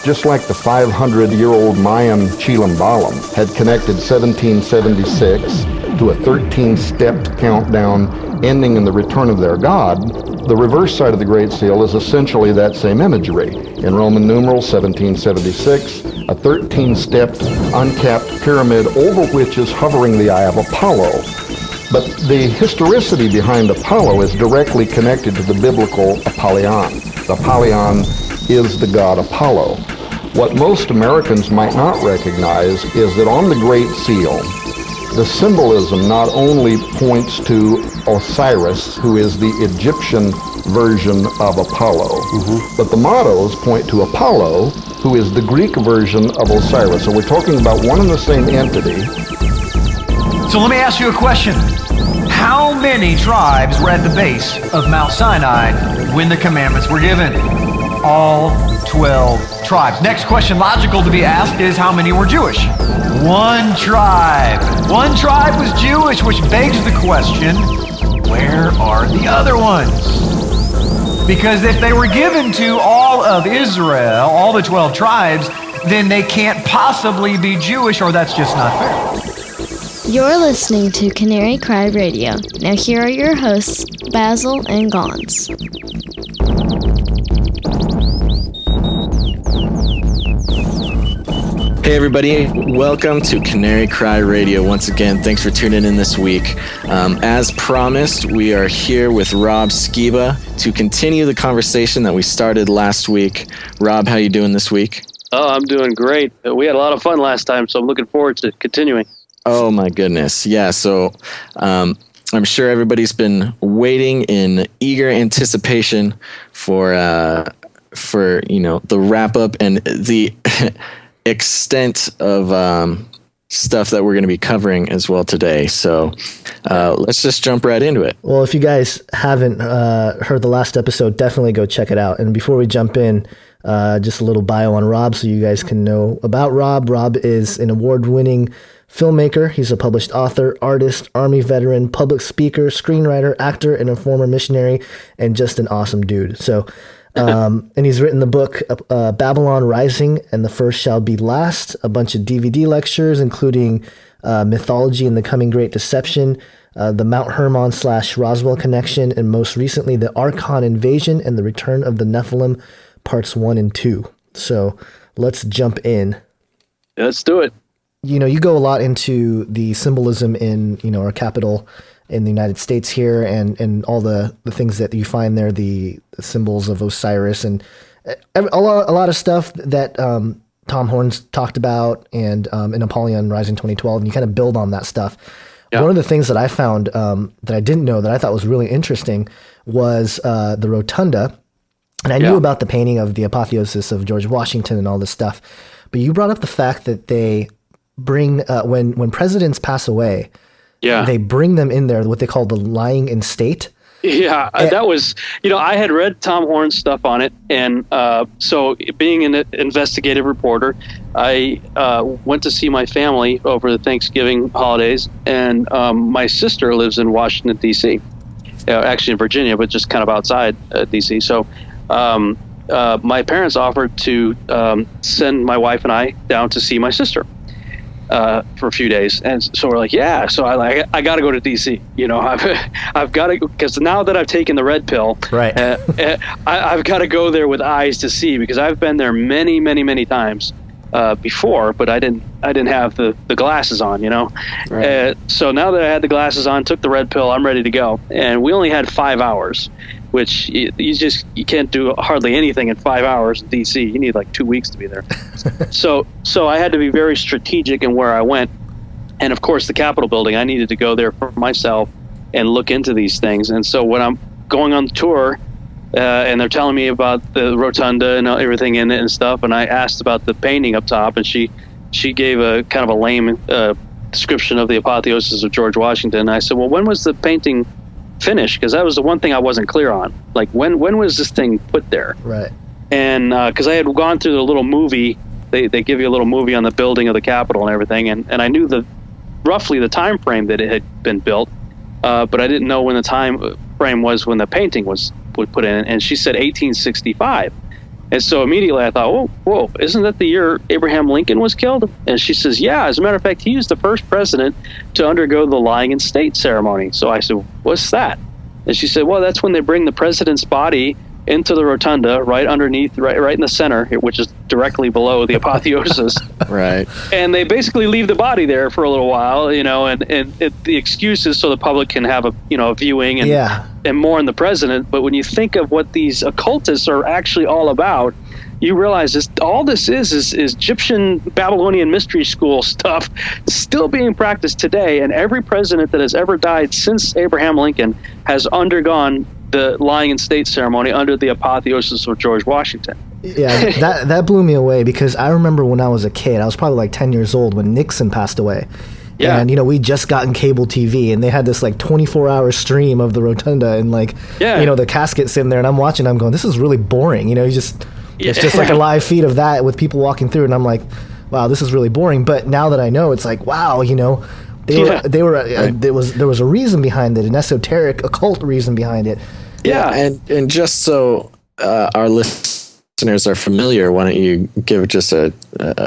just like the 500-year-old Mayan Chilambalam had connected 1776 to a 13-stepped countdown ending in the return of their god, the reverse side of the Great Seal is essentially that same imagery. In Roman numerals, 1776, a 13-stepped, uncapped pyramid over which is hovering the eye of Apollo. But the historicity behind Apollo is directly connected to the biblical Apollyon. The Apollyon is the god Apollo. What most Americans might not recognize is that on the Great Seal, the symbolism not only points to Osiris, who is the Egyptian version of Apollo, but the mottos point to Apollo, who is the Greek version of Osiris. So we're talking about one and the same entity. So let me ask you a question. How many tribes were at the base of Mount Sinai when the commandments were given? All 12 tribes. Next question logical to be asked is how many were Jewish? One tribe. One tribe was Jewish, which begs the question, where are the other ones? Because if they were given to all of Israel, all the 12 tribes, then they can't possibly be Jewish, or that's just not fair. You're listening to Canary Cry Radio. Now here are your hosts, Basil and Gonz. Hey everybody, welcome to Canary Cry Radio. Once again, thanks for tuning in this week. As promised, we are here with Rob Skiba to continue the conversation that we started last week. Rob, how you doing this week? Oh, I'm doing great. We had a lot of fun last time, so I'm looking forward to continuing. Oh my goodness. Yeah, so I'm sure everybody's been waiting in eager anticipation for the wrap up and the extent of stuff that we're going to be covering as well today. So let's just jump right into it. Well, if you guys haven't heard the last episode, definitely go check it out. And before we jump in, just a little bio on Rob so you guys can know about Rob. Rob is an award-winning filmmaker. He's a published author, artist, Army veteran, public speaker, screenwriter, actor, and a former missionary, and just an awesome dude. So, and he's written the book Babylon Rising and the First Shall Be Last, a bunch of DVD lectures, including Mythology and the Coming Great Deception, the Mount Hermon / Roswell Connection, and most recently, the Archon Invasion and the Return of the Nephilim, parts 1 and 2. So let's jump in. Let's do it. You know, you go a lot into the symbolism in, our capital in the United States here and all the things that you find there, the symbols of Osiris and a lot of stuff that Tom Horns talked about and in Apollyon Rising 2012, and you kind of build on that stuff. Yeah. One of the things that I found that I didn't know that I thought was really interesting was the rotunda. And I knew about the painting of the apotheosis of George Washington and all this stuff. But you brought up the fact that they bring, when presidents pass away, they bring them in there, what they call the lying in state. Yeah, that was, I had read Tom Horn's stuff on it. And so being an investigative reporter, I went to see my family over the Thanksgiving holidays. And my sister lives in Washington, D.C., actually in Virginia, but just kind of outside D.C. So my parents offered to send my wife and I down to see my sister for a few days, and so we're like, so I got to go to DC. I've got to, because now that I've taken the red pill, right? I've got to go there with eyes to see, because I've been there many, many, many times before, but I didn't have the glasses on, Right. So now that I had the glasses on, took the red pill, I'm ready to go, and we only had 5 hours. Which you can't do hardly anything in 5 hours in DC. You need like 2 weeks to be there. So I had to be very strategic in where I went. And of course, the Capitol building, I needed to go there for myself and look into these things. And so when I'm going on the tour and they're telling me about the rotunda and everything in it and stuff, and I asked about the painting up top, and she gave a kind of a lame description of the apotheosis of George Washington. And I said, well, when was the painting finished? Because that was the one thing I wasn't clear on. Like, when was this thing put there? Right. And because I had gone through the little movie, they give you a little movie on the building of the Capitol and everything, and I knew roughly the time frame that it had been built, but I didn't know when the time frame was when the painting was put in. And she said 1865. And so immediately I thought, whoa, isn't that the year Abraham Lincoln was killed? And she says, yeah, as a matter of fact, he was the first president to undergo the lying in state ceremony. So I said, what's that? And she said, well, that's when they bring the president's body into the rotunda, right underneath, right in the center, which is directly below the apotheosis. Right. And they basically leave the body there for a little while, and the excuse is so the public can have a viewing and mourn the president. But when you think of what these occultists are actually all about, you realize all this is Egyptian Babylonian mystery school stuff still being practiced today. And every president that has ever died since Abraham Lincoln has undergone the lying in state ceremony under the apotheosis of George Washington. Yeah, that blew me away, because I remember when I was a kid, I was probably like 10 years old when Nixon passed away. Yeah. And, we just gotten cable TV, and they had this like 24-hour stream of the rotunda, and the casket sitting there, and I'm watching, I'm going, this is really boring. It's just like a live feed of that with people walking through, and I'm like, wow, this is really boring. But now that I know, it's like, wow, there was a reason behind it, an esoteric, occult reason behind it. Yeah, and just so our listeners are familiar, why don't you give just a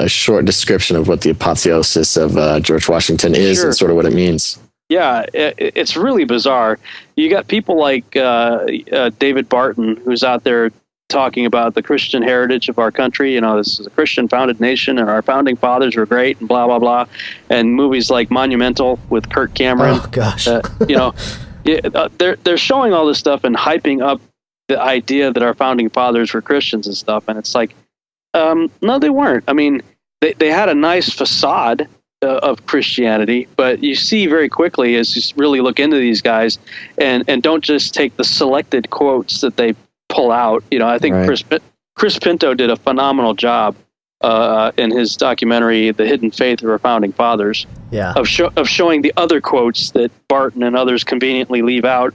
short description of what the apotheosis of George Washington is and sort of what it means? Yeah, it's really bizarre. You got people like David Barton, who's out there talking about the Christian heritage of our country. This is a Christian founded nation, and our founding fathers were great, and blah blah blah. And movies like Monumental with Kirk Cameron. Oh gosh. They're showing all this stuff and hyping up the idea that our founding fathers were Christians and stuff. And it's like, no, they weren't. I mean, they had a nice facade of Christianity, but you see very quickly as you really look into these guys and don't just take the selected quotes that they pull out. I think Chris Pinto did a phenomenal job in his documentary, The Hidden Faith of Our Founding Fathers, of showing the other quotes that Barton and others conveniently leave out.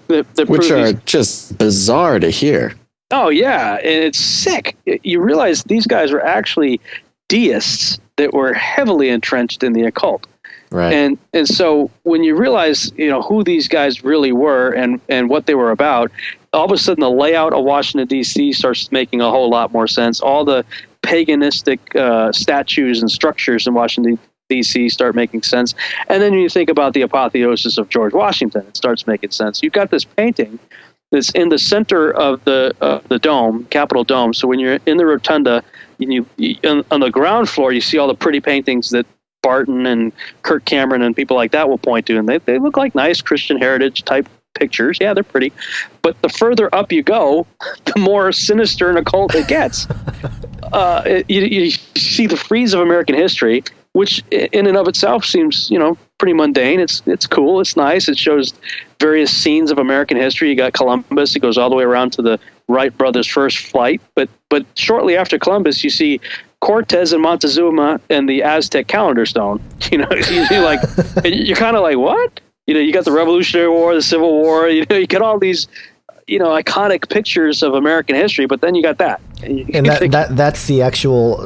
Which are just bizarre to hear. Oh, yeah, and it's sick. You realize these guys were actually deists that were heavily entrenched in the occult. Right. And so when you realize, who these guys really were and what they were about, all of a sudden the layout of Washington, D.C. starts making a whole lot more sense. All the paganistic statues and structures in Washington, D.C. start making sense. And then when you think about the apotheosis of George Washington, it starts making sense. You've got this painting that's in the center of the dome, Capitol Dome. So when you're in the rotunda, on the ground floor, you see all the pretty paintings that Barton and Kirk Cameron and people like that will point to, and they look like nice Christian heritage type pictures. Yeah, they're pretty. But the further up you go, the more sinister and occult it gets. You see the frieze of American history, which in and of itself seems, pretty mundane. It's cool. It's nice. It shows various scenes of American history. You got Columbus. It goes all the way around to the Wright brothers' first flight. But shortly after Columbus, you see Cortez and Montezuma and the Aztec calendar stone. You're kind of like, what? You got the Revolutionary War, the Civil War. You get all these, iconic pictures of American history. But then you got that. And that's the actual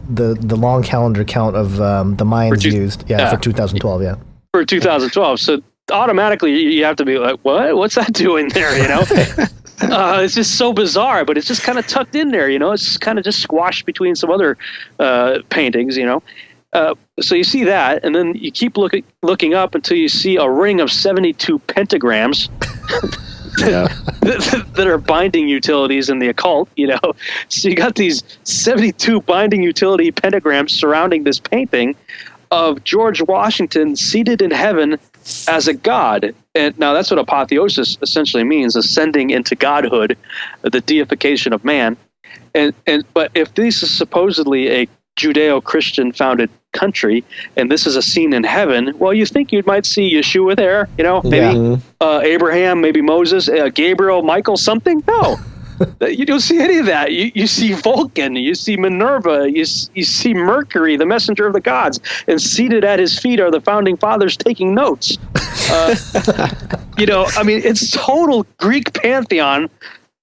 the long calendar count of the Mayans used. For 2012. Yeah. For 2012. So automatically you have to be like, what? What's that doing there? It's just so bizarre, but it's just kind of tucked in there. It's kind of just squashed between some other paintings. So you see that, and then you keep looking up until you see a ring of 72 pentagrams that are binding utilities in the occult. So you got these 72 binding utility pentagrams surrounding this painting of George Washington seated in heaven as a god. And now that's what apotheosis essentially means, ascending into godhood, the deification of man. But if this is supposedly a Judeo-Christian founded country, and this is a scene in heaven, well, you think you might see Yeshua there, maybe Abraham, maybe Moses, Gabriel, Michael, something. No, you don't see any of that. You see Vulcan, you see Minerva, you see Mercury, the messenger of the gods, and seated at his feet are the founding fathers taking notes. It's total Greek pantheon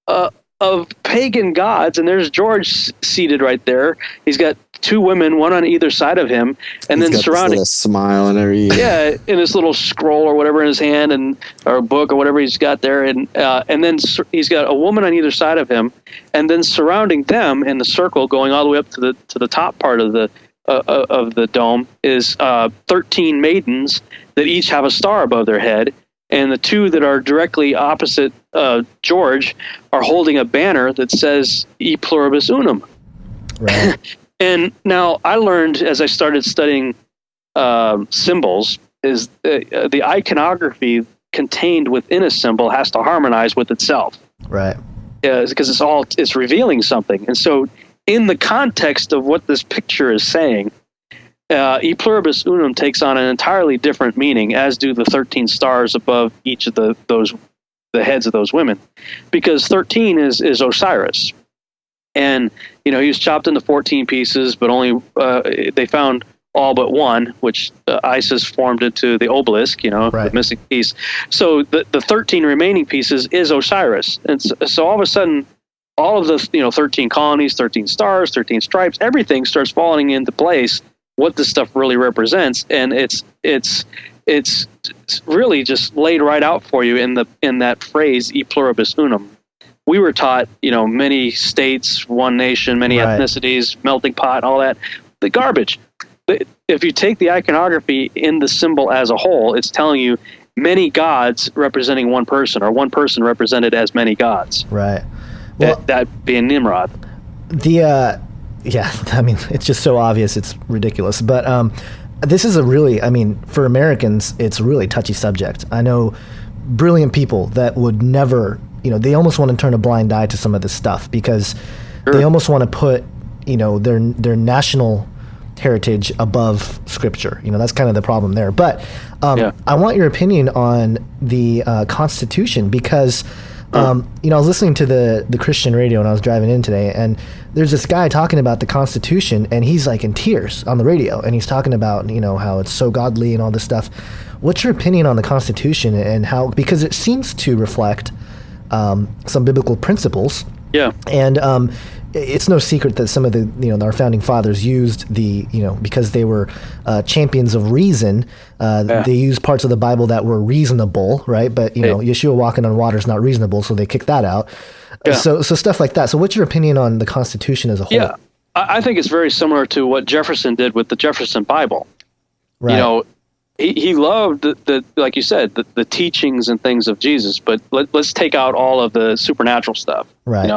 of pagan gods, and there's George seated right there. He's got two women, one on either side of him, and He's then got surrounding. this little smile and everything. Yeah, in this little scroll or whatever in his hand, or a book or whatever he's got there, and then he's got a woman on either side of him, and then surrounding them in the circle, going all the way up to the top part of the dome, is 13 maidens that each have a star above their head, and the two that are directly opposite George are holding a banner that says "E pluribus unum." Right. And now I learned as I started studying symbols is the iconography contained within a symbol has to harmonize with itself. Right. Because it's revealing something. And so in the context of what this picture is saying, E pluribus unum takes on an entirely different meaning, as do the 13 stars above each of the heads of those women, because 13 is Osiris. And, he was chopped into 14 pieces, but only they found all but one, which Isis formed into the obelisk, the missing piece. So the 13 remaining pieces is Osiris. And so all of a sudden, all of the 13 colonies, 13 stars, 13 stripes, everything starts falling into place, what this stuff really represents. And it's really just laid right out for you in that phrase, E pluribus unum. We were taught, many states, one nation, many ethnicities, melting pot, all that. The garbage. If you take the iconography in the symbol as a whole, it's telling you many gods representing one person, or one person represented as many gods. Right. Well, that being Nimrod. Yeah, I mean, it's just so obvious, it's ridiculous. But this is for Americans, it's a really touchy subject. I know brilliant people that would never, they almost want to turn a blind eye to some of this stuff, because they almost want to put, their national heritage above scripture. That's kind of the problem there. But I want your opinion on the Constitution, because I was listening to the Christian radio when I was driving in today, and there's this guy talking about the Constitution, and he's like in tears on the radio, and he's talking about how it's so godly and all this stuff. What's your opinion on the Constitution, and how, because it seems to reflect some biblical principles? Yeah. And it's no secret that some of the our founding fathers used because they were champions of reason. They used parts of the Bible that were reasonable, right? But Yeshua walking on water is not reasonable, so they kicked that out. Yeah. So stuff like that. So what's your opinion on the Constitution as a whole? Yeah, I think it's very similar to what Jefferson did with the Jefferson Bible. Right. He loved the like you said, the teachings and things of Jesus, but let's take out all of the supernatural stuff. Right.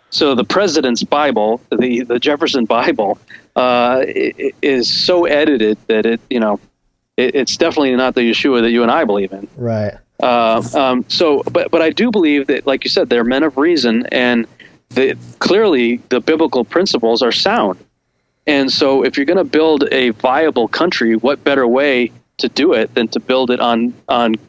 So the President's Bible, the Jefferson Bible, is so edited that it's definitely not the Yeshua that you and I believe in. Right. But I do believe that, like you said, they're men of reason, and clearly the biblical principles are sound. And so if you're going to build a viable country, what better way to do it than to build it on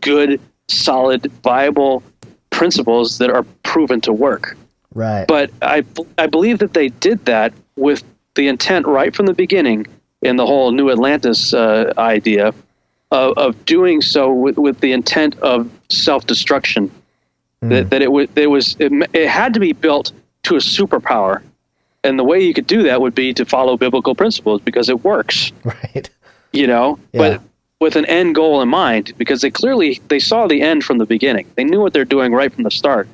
good, solid, viable principles that are proven to work. Right. But I believe that they did that with the intent right from the beginning in the whole New Atlantis idea of doing so with the intent of self-destruction. That it had to be built to a superpower, and the way you could do that would be to follow biblical principles, because it works. Right. But with an end goal in mind, because they saw the end from the beginning. They knew what they're doing right from the start.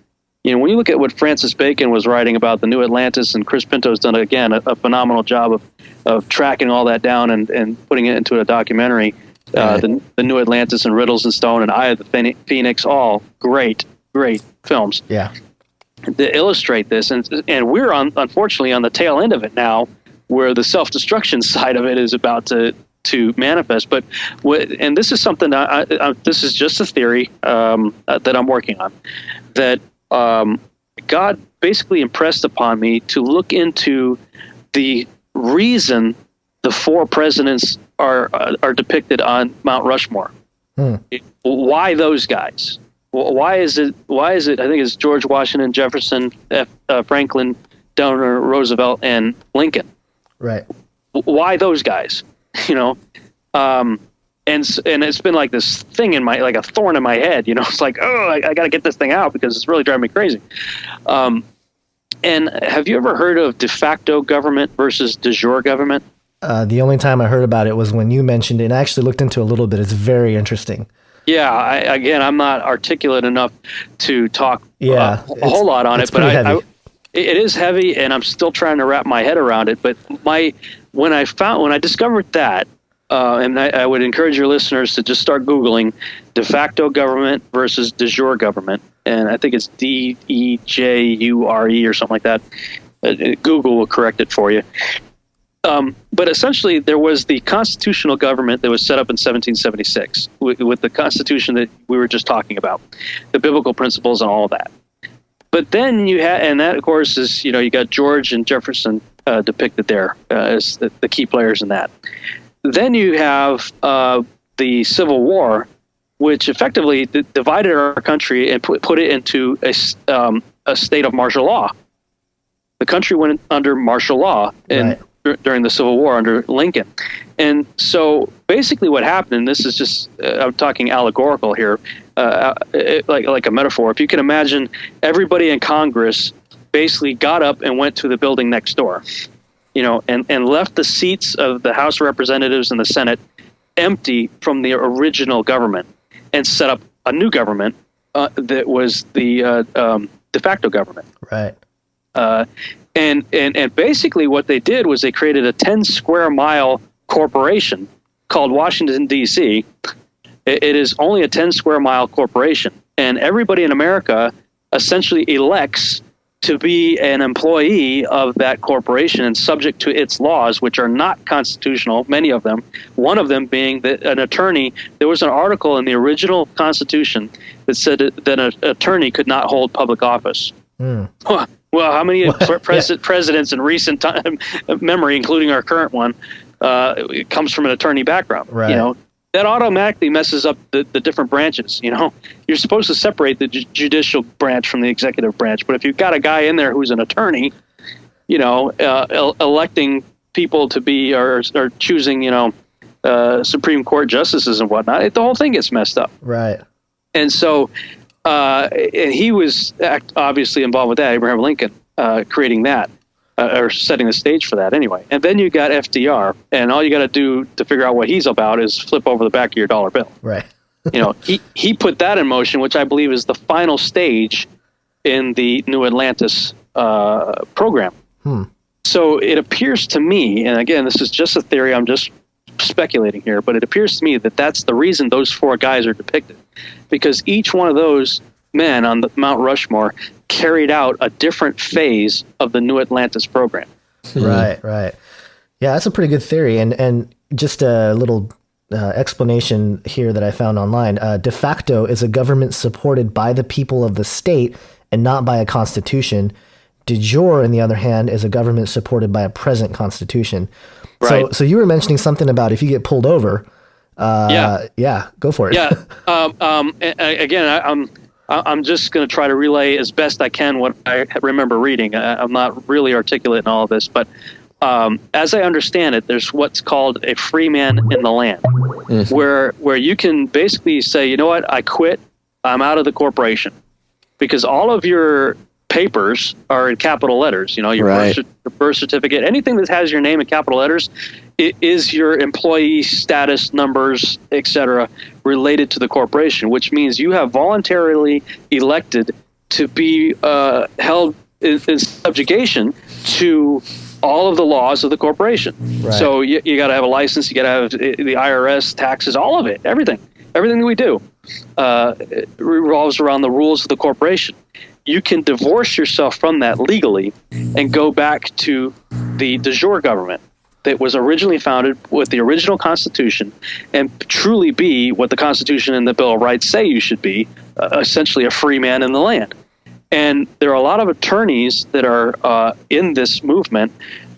When you look at what Francis Bacon was writing about the New Atlantis, and Chris Pinto's done, again, a phenomenal job of tracking all that down and putting it into a documentary, the New Atlantis and Riddles and Stone and Eye of the Phoenix, all great films. Yeah. To illustrate this, and we're unfortunately on the tail end of it now, where the self-destruction side of it is about to manifest. But and this is something this is just a theory that I'm working on, that God basically impressed upon me to look into the reason the four presidents are depicted on Mount Rushmore. Why those guys? Why is it? I think it's George Washington, Jefferson, Franklin, Delano Roosevelt, and Lincoln. Right. Why those guys? And it's been like this thing like a thorn in my head. It's like, I got to get this thing out because it's really driving me crazy. And have you ever heard of de facto government versus de jure government? The only time I heard about it was when you mentioned it, and I actually looked into it a little bit. It's very interesting. Yeah, I'm not articulate enough to talk a whole lot on it, but it is heavy, and I'm still trying to wrap my head around it. But when I discovered that, and I would encourage your listeners to just start Googling de facto government versus de jure government, and I think it's DEJURE or something like that. Google will correct it for you. But essentially, there was the constitutional government that was set up in 1776 with the Constitution that we were just talking about, the biblical principles and all of that. But then you had, and that of course is, you got George and Jefferson depicted there as the key players in that. Then you have the Civil War, which effectively divided our country and put it into a state of martial law. The country went under martial law during the Civil War under Lincoln. And so basically what happened, and this is just, I'm talking allegorical here, like a metaphor. If you can imagine, everybody in Congress basically got up and went to the building next door, and left the seats of the House of Representatives and the Senate empty from the original government and set up a new government that was the de facto government. Right. And basically what they did was they created a 10 square mile corporation called Washington, D.C. It is only a 10 square mile corporation. And everybody in America essentially elects to be an employee of that corporation and subject to its laws, which are not constitutional, many of them. One of them being that an attorney, there was an article in the original Constitution that said that an attorney could not hold public office. Well, how many presidents in recent time memory, including our current one, it comes from an attorney background? Right. That automatically messes up the different branches. You're supposed to separate the judicial branch from the executive branch, but if you've got a guy in there who's an attorney, electing people to be or choosing, Supreme Court justices and whatnot, the whole thing gets messed up. Right. And so. And he was obviously involved with that, Abraham Lincoln, creating that, or setting the stage for that anyway. And then you got FDR, and all you got to do to figure out what he's about is flip over the back of your dollar bill. Right. He put that in motion, which I believe is the final stage in the New Atlantis program. So it appears to me, and again, this is just a theory, I'm just speculating here, but it appears to me that that's the reason those four guys are depicted, because each one of those men on the Mount Rushmore carried out a different phase of the New Atlantis program. Right. Yeah, that's a pretty good theory. And just a little explanation here that I found online. De facto is a government supported by the people of the state and not by a constitution. De jure, on the other hand, is a government supported by a present constitution. Right. So you were mentioning something about if you get pulled over. Yeah, go for it. Yeah. Again, I'm just going to try to relay as best I can what I remember reading. I'm not really articulate in all of this, but as I understand it, there's what's called a free man in the land, where you can basically say, you know what, I quit. I'm out of the corporation, because all of your papers are in capital letters. Your birth certificate, anything that has your name in capital letters, it is your employee status numbers, etc., related to the corporation, which means you have voluntarily elected to be held in subjugation to all of the laws of the corporation. Right. So you got to have a license, you got to have the IRS, taxes, all of it, everything that we do revolves around the rules of the corporation. You can divorce yourself from that legally and go back to the de jure government that was originally founded with the original Constitution and truly be what the Constitution and the Bill of Rights say you should be, essentially a free man in the land. And there are a lot of attorneys that are in this movement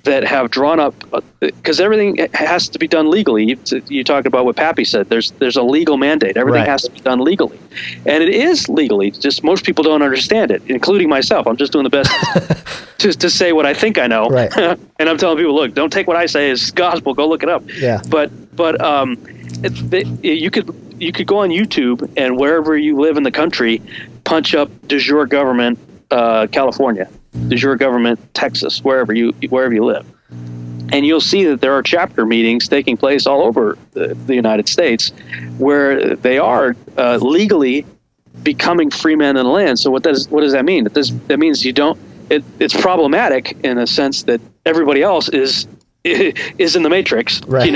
that have drawn up, because everything has to be done legally. You talk about what Pappy said. There's a legal mandate. Everything has to be done legally, and it is legally. Just most people don't understand it, including myself. I'm just doing the best to say what I think I know, and I'm telling people, look, don't take what I say as gospel. Go look it up. Yeah. But you could go on YouTube and wherever you live in the country, punch up de jure government, California. de jure government, Texas, wherever you live. And you'll see that there are chapter meetings taking place all over the United States where they are legally becoming free men in the land. So what does that mean? That means you don't. It's problematic in a sense that everybody else is in the Matrix. Right.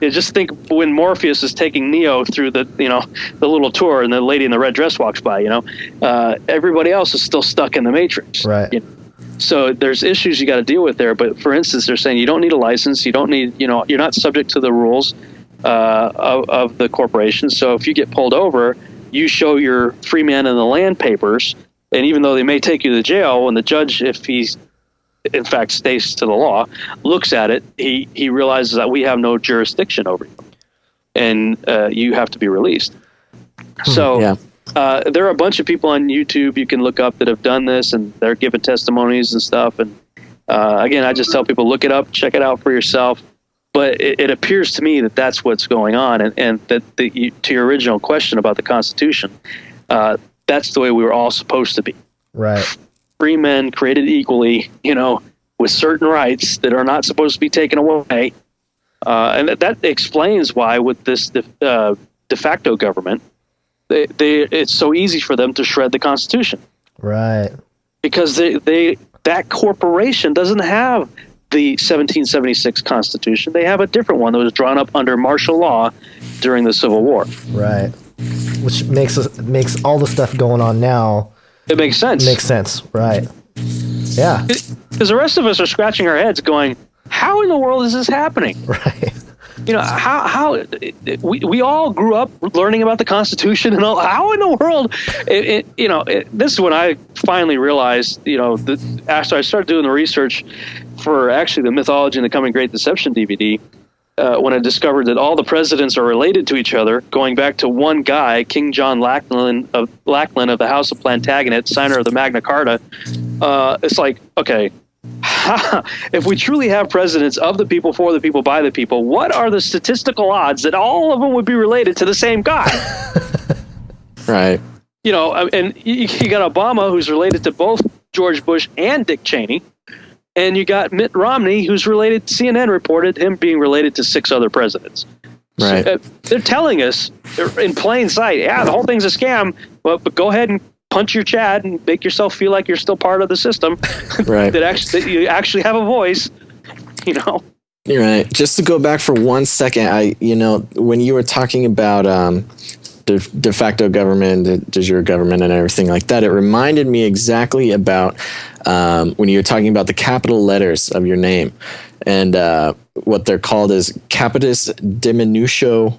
You just think when Morpheus is taking Neo through the little tour, and the lady in the red dress walks by. Everybody else is still stuck in the Matrix. Right. So there's issues you got to deal with there. But for instance, they're saying you don't need a license. You don't need, you're not subject to the rules of the corporation. So if you get pulled over, you show your free man in the land papers. And even though they may take you to jail, when the judge, if he's in fact stays to the law, looks at it, he realizes that we have no jurisdiction over you, and you have to be released. So Yeah. there are a bunch of people on YouTube you can look up that have done this, and they're giving testimonies and stuff. And again, I just tell people, look it up, check it out for yourself. But it appears to me that that's what's going on, and that to your original question about the Constitution, that's the way we were all supposed to be. Right. Free men created equally, with certain rights that are not supposed to be taken away. And that explains why with this de facto government, it's so easy for them to shred the Constitution. Right. Because that corporation doesn't have the 1776 Constitution. They have a different one that was drawn up under martial law during the Civil War. Right. Which makes all the stuff going on now. It makes sense. Makes sense. Right. Yeah. Because the rest of us are scratching our heads going, how in the world is this happening? Right. How we all grew up learning about the Constitution and all. How in the world? This is when I finally realized, after I started doing the research for actually the Mythology and the Coming Great Deception DVD, when I discovered that all the presidents are related to each other, going back to one guy, King John Lackland of the House of Plantagenet, signer of the Magna Carta. It's like, okay, if we truly have presidents of the people, for the people, by the people, what are the statistical odds that all of them would be related to the same guy? Right. And you got Obama, who's related to both George Bush and Dick Cheney. And you got Mitt Romney, who's related. CNN reported him being related to 6 other presidents. Right. So, they're telling us in plain sight, yeah, the whole thing's a scam, but go ahead and punch your Chad and make yourself feel like you're still part of the system. Right. that you actually have a voice. You're right. Just to go back for 1 second, when you were talking about de facto government, de jure government, and everything like that, it reminded me exactly about when you were talking about the capital letters of your name, and what they're called is capitis diminutio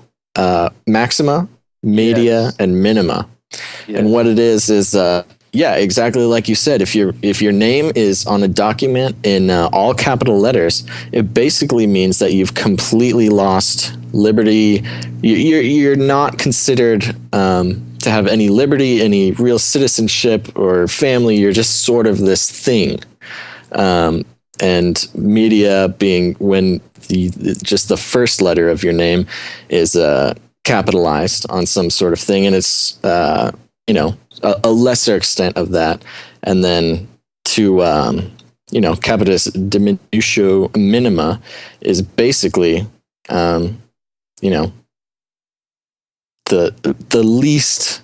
maxima, media, yes, and minima. Yes. And what it is exactly like you said. If your name is on a document in all capital letters, it basically means that you've completely lost liberty. You're not considered to have any liberty, any real citizenship or family. You're just sort of this thing. And media being when just the first letter of your name is capitalized on some sort of thing, and it's a lesser extent of that, and then to capitis diminutio minima is basically the least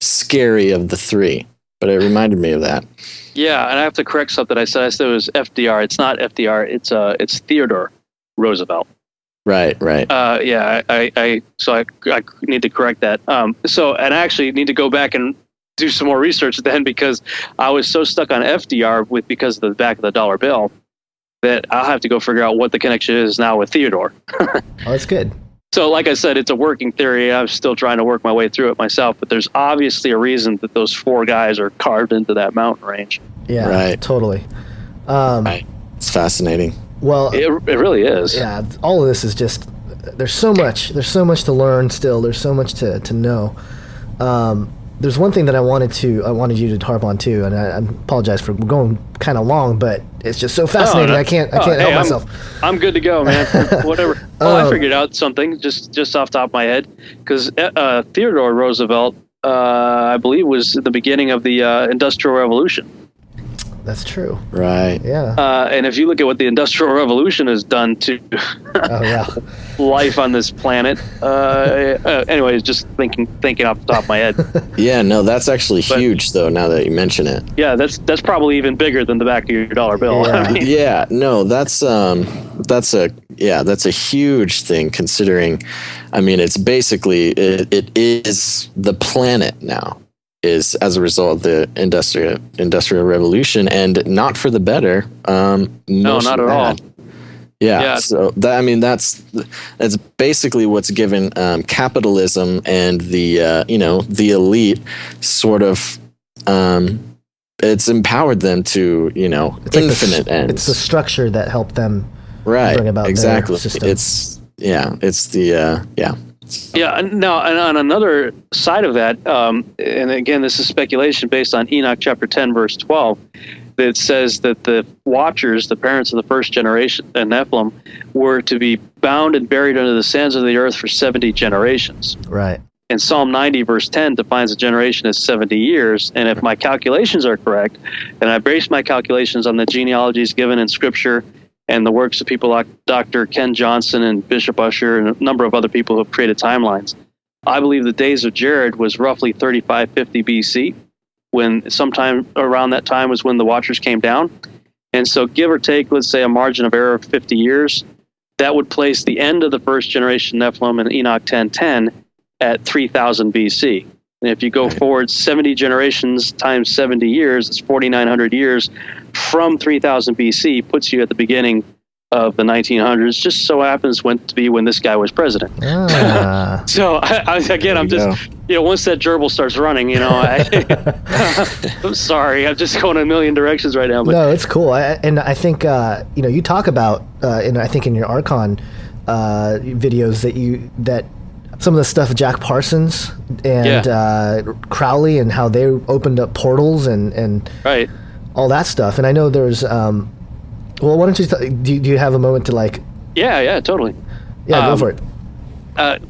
scary of the three. But it reminded me of that. Yeah, and I have to correct something I said. I said it was FDR. It's not FDR. It's Theodore Roosevelt. Right. Yeah. I need to correct that. And I actually need to go back and do some more research then, because I was so stuck on FDR because of the back of the dollar bill that I'll have to go figure out what the connection is now with Theodore. Oh, that's good. So like I said, it's a working theory. I'm still trying to work my way through it myself, but there's obviously a reason that those 4 guys are carved into that mountain range. Yeah, right. Totally. Right. It's fascinating. Well, it really is. Yeah, all of this is just, there's so much to learn still. There's so much to know. There's one thing that I wanted you to harp on too, and I apologize for going kind of long, but it's just so fascinating. I can't help myself. I'm good to go, man. Whatever. I figured out something just off the top of my head, because Theodore Roosevelt, I believe, was at the beginning of the Industrial Revolution. That's true. Right. Yeah. And if you look at what the Industrial Revolution has done to life on this planet, anyways, just thinking off the top of my head. Yeah, no, that's actually huge, though. Now that you mention it. Yeah, that's probably even bigger than the back of your dollar bill. Yeah. I mean, Yeah, no, that's a huge thing, considering, I mean, it's basically it is the planet now, is as a result of the industrial revolution, and not for the better. no, not at all. Yeah. So that, I mean, that's basically what's given capitalism and the elite sort of it's empowered them to it's infinite ends. It's the structure that helped them bring about exactly. their system. It's the Yeah. Now, and on another side of that, and again, this is speculation based on Enoch chapter 10, verse 12, that says that the Watchers, the parents of the first generation, and Nephilim, were to be bound and buried under the sands of the earth for 70 generations. Right. And Psalm 90, verse 10, defines a generation as 70 years. And if my calculations are correct, and I base my calculations on the genealogies given in Scripture and the works of people like Dr. Ken Johnson and Bishop Ussher and a number of other people who have created timelines, I believe the days of Jared was roughly 3550 BC, when sometime around that time was when the Watchers came down. And so give or take, let's say a margin of error of 50 years, that would place the end of the first generation Nephilim in Enoch 10:10 at 3000 BC. And if you go forward 70 generations times 70 years, it's 4,900 years from 3000 BC, puts you at the beginning of the 1900s. Just so happens when this guy was president. So I'm just, once that gerbil starts running, I'm sorry, I'm just going a million directions right now. But no, it's cool. I think, you talk about, I think in your Archon videos that some of the stuff with Jack Parsons and Crowley and how they opened up portals and right. all that stuff. And I know there's, why don't you, do you have a moment to like... Yeah, totally. Yeah, go for it.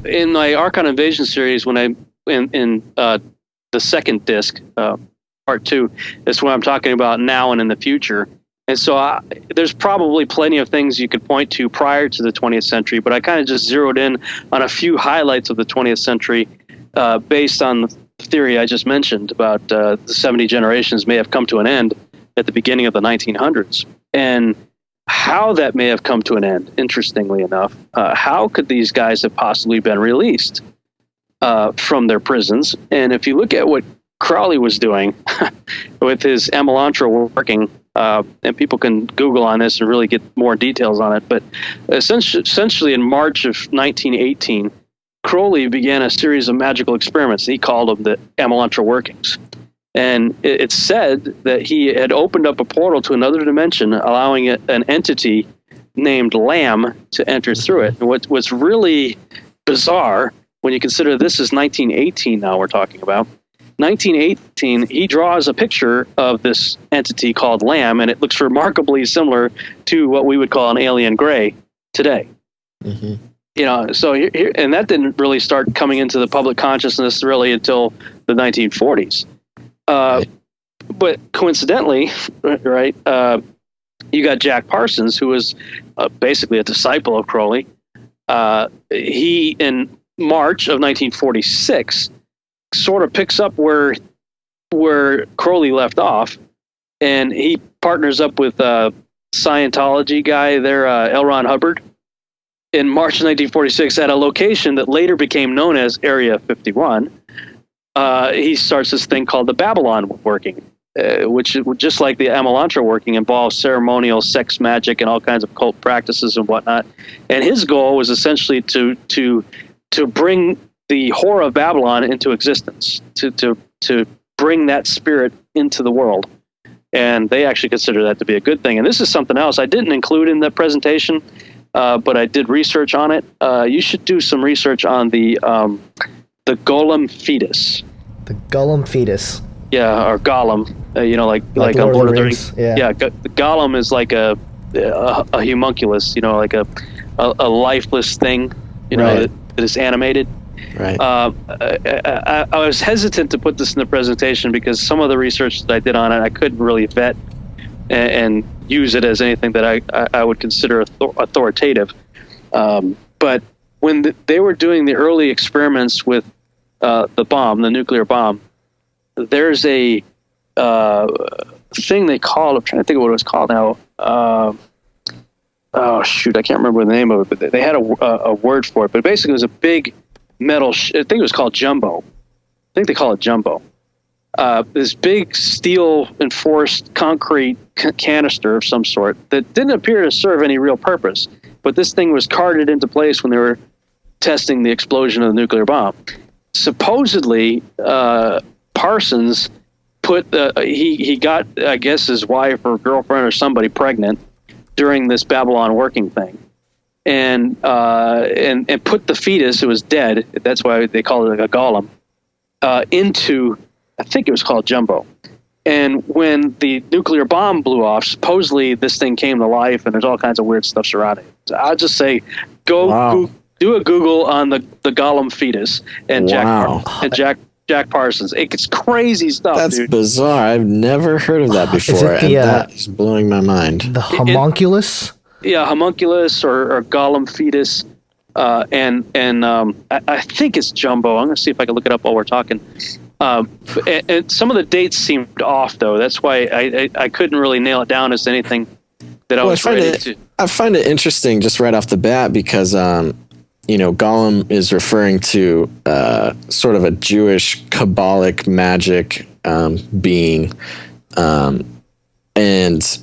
In my Archon Invasion series, when I, in the second disc, part 2, is what I'm talking about now and in the future. And so there's probably plenty of things you could point to prior to the 20th century, but I kind of just zeroed in on a few highlights of the 20th century based on the theory I just mentioned about the 70 generations may have come to an end at the beginning of the 1900s. And how that may have come to an end, interestingly enough, how could these guys have possibly been released from their prisons? And if you look at what Crowley was doing with his Emelantra working, and people can Google on this and really get more details on it, but essentially in March of 1918, Crowley began a series of magical experiments. He called them the Emelantra workings. And it's said that he had opened up a portal to another dimension, allowing an entity named Lamb to enter through it. And what's really bizarre, when you consider this is 1918 now we're talking about, 1918, he draws a picture of this entity called Lamb, and it looks remarkably similar to what we would call an alien gray today. Mm-hmm. So here, and that didn't really start coming into the public consciousness really until the 1940s. But coincidentally, right, you got Jack Parsons, who was basically a disciple of Crowley. He, in March of 1946, sort of picks up where Crowley left off, and he partners up with a Scientology guy there, L. Ron Hubbard, in March 1946 at a location that later became known as Area 51. He starts this thing called the Babylon working, which, just like the Emelantra working, involves ceremonial sex magic and all kinds of cult practices and whatnot. And his goal was essentially to bring the whore of Babylon into existence, to bring that spirit into the world. And they actually consider that to be a good thing. And this is something else I didn't include in the presentation, but I did research on it. You should do some research on the golem fetus. The golem fetus. Yeah, or golem. Like Lord on Lord of the Rings. Rings. Yeah, the golem is like a homunculus. Like a lifeless thing. Right. That is animated. Right. I was hesitant to put this in the presentation because some of the research that I did on it I couldn't really vet and use it as anything that I would consider authoritative. But when they were doing the early experiments with the nuclear bomb, there's a thing they called, I'm trying to think of what it was called now. Oh shoot, I can't remember the name of it, but they had a word for it. But basically, it was a big metal. I think it was called jumbo. I think they call it jumbo. This big steel enforced concrete canister of some sort that didn't appear to serve any real purpose. But this thing was carted into place when they were testing the explosion of the nuclear bomb. Supposedly, Parsons he got, I guess, his wife or girlfriend or somebody pregnant during this Babylon working thing, and put the fetus, it was dead, that's why they call it a golem, into, I think it was called Jumbo. And when the nuclear bomb blew off, supposedly this thing came to life, and there's all kinds of weird stuff surrounding it. So I'll just say, do a Google on the golem fetus and Jack Parsons. It's crazy stuff. That's dude. bizarre. I've never heard of that before, and that is blowing my mind. The homunculus? Homunculus or golem fetus, and I think it's Jumbo. I'm going to see if I can look it up while we're talking. And some of the dates seemed off, though. That's why I couldn't really nail it down as anything that I was ready to. I find it interesting just right off the bat because Golem is referring to sort of a Jewish Kabbalic magic being. And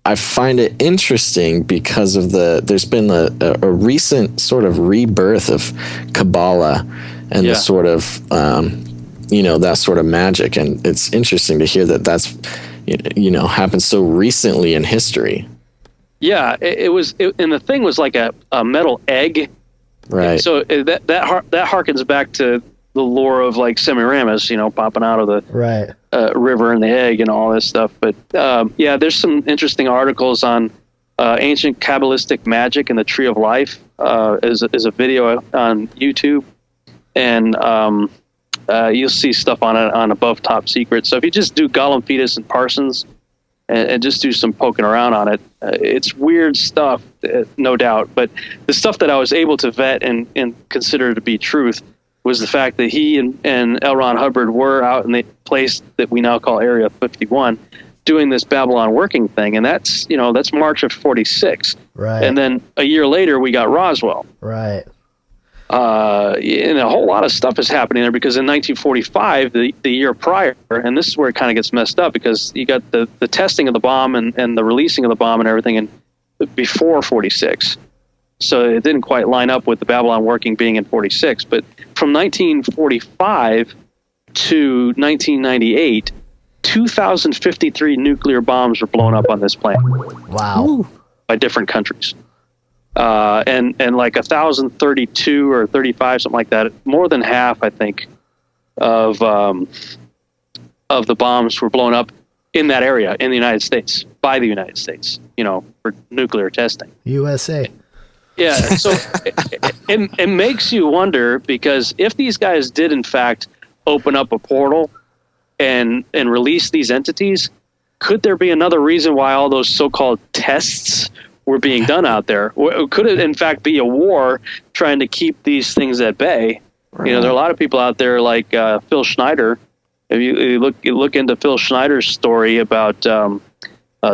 I find it interesting because of there's been a recent sort of rebirth of Kabbalah and the sort of, that sort of magic. And it's interesting to hear that's happened so recently in history. Yeah, and the thing was like a metal egg, right? So that harkens back to the lore of like Semiramis, popping out of the river and the egg and all this stuff. But there's some interesting articles on ancient Kabbalistic magic and the Tree of Life. Is a video on YouTube, and you'll see stuff on it on Above Top Secret. So if you just do Golem Fetus and Parsons, and just do some poking around on it. It's weird stuff, no doubt. But the stuff that I was able to vet and consider to be truth was the fact that he and L. Ron Hubbard were out in the place that we now call Area 51 doing this Babylon working thing. And that's March of 46. Right. And then a year later, we got Roswell. Right. And a whole lot of stuff is happening there because in 1945, the year prior, and this is where it kind of gets messed up because you got the testing of the bomb and the releasing of the bomb and everything before 46. So it didn't quite line up with the Babylon working being in 46. But from 1945 to 1998, 2,053 nuclear bombs were blown up on this planet. Wow. By different countries. And like 1,032 or 35, something like that. More than half, I think, of the bombs were blown up in that area in the United States by the United States. For nuclear testing. USA. Yeah. So it makes you wonder because if these guys did in fact open up a portal and release these entities, could there be another reason why all those so-called tests were being done out there? Could it in fact be a war trying to keep these things at bay? There are a lot of people out there like Phil Schneider. If you look into Phil Schneider's story about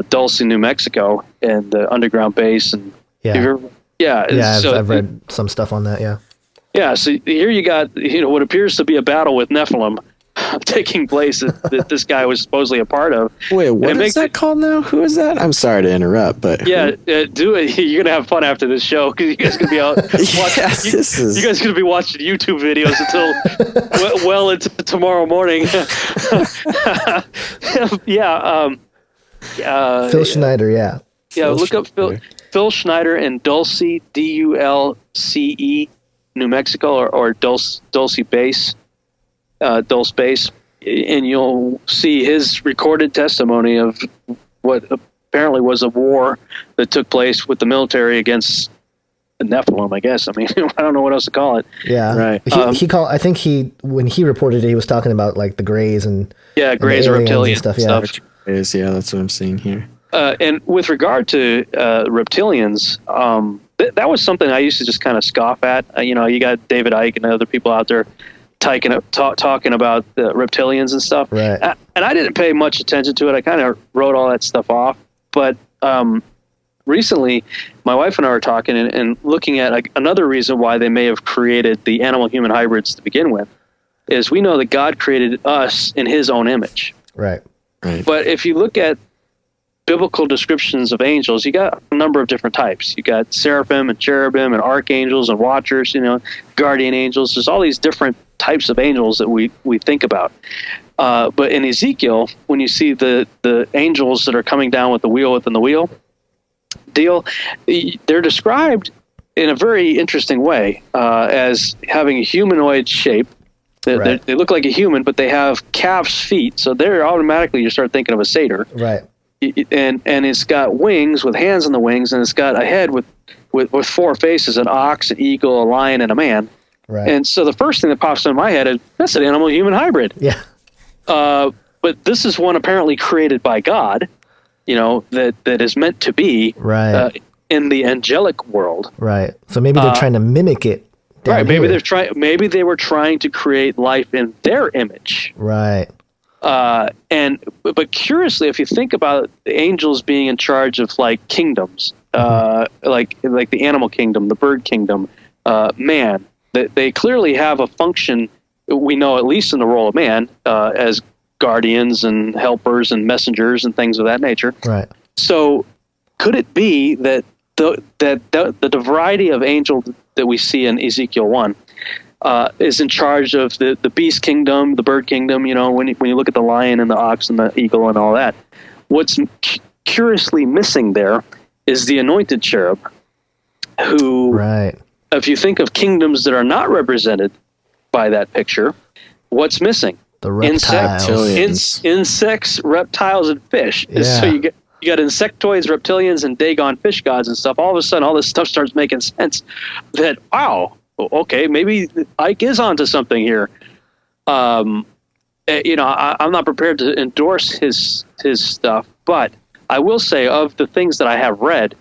Dulce, New Mexico, and the underground base, and I've read some stuff on that. Yeah. So here you got what appears to be a battle with Nephilim taking place that this guy was supposedly a part of. Wait, what is that called now? Who is that? I'm sorry to interrupt, but do it. You're gonna have fun after this show because you guys gonna be out. You guys gonna be watching YouTube videos until well into tomorrow morning. Phil Schneider. Yeah, look up Phil Schneider and Dulce, Dulce, New Mexico, or Dulce Base. Dulce Base, and you'll see his recorded testimony of what apparently was a war that took place with the military against the Nephilim, I guess. I mean, I don't know what else to call it. Yeah. Right. I think when he reported it, he was talking about like the Greys and Greys, reptilian and stuff. Yeah, that's what I'm seeing here. And with regard to reptilians, that was something I used to just kind of scoff at. You got David Icke and other people out there talking about the reptilians and stuff. Right. And I didn't pay much attention to it. I kind of wrote all that stuff off. But recently, my wife and I were talking and looking at another reason why they may have created the animal-human hybrids to begin with, is we know that God created us in his own image. Right. But if you look at biblical descriptions of angels, you got a number of different types. You got seraphim and cherubim and archangels and watchers, guardian angels. There's all these different types of angels that we think about. But in Ezekiel, when you see the angels that are coming down with the wheel within the wheel deal, they're described in a very interesting way as having a humanoid shape. They look like a human, but they have calf's feet, so they're automatically you start thinking of a satyr. Right. And it's got wings with hands on the wings, and it's got a head with four faces: an ox, an eagle, a lion, and a man. Right. And so the first thing that pops into my head is that's an animal-human hybrid. Yeah. But this is one apparently created by God, that is meant to be in the angelic world. Right. So maybe they're trying to mimic it. Right. Maybe they were trying to create life in their image. Right. But curiously, if you think about the angels being in charge of like kingdoms, like the animal kingdom, the bird kingdom, man, they clearly have a function. We know, at least in the role of man, as guardians and helpers and messengers and things of that nature. Right. So, could it be that the variety of angels that we see in Ezekiel 1 is in charge of the beast kingdom, the bird kingdom? When you look at the lion and the ox and the eagle and all that, what's curiously missing there is the anointed cherub, who, if you think of kingdoms that are not represented by that picture, what's missing? The reptiles. Insects, reptiles, and fish. Yeah. So you got insectoids, reptilians, and Dagon fish gods and stuff. All of a sudden, all this stuff starts making sense. That, wow, okay, maybe Ike is onto something here. I'm not prepared to endorse his stuff, but I will say, of the things that I have read,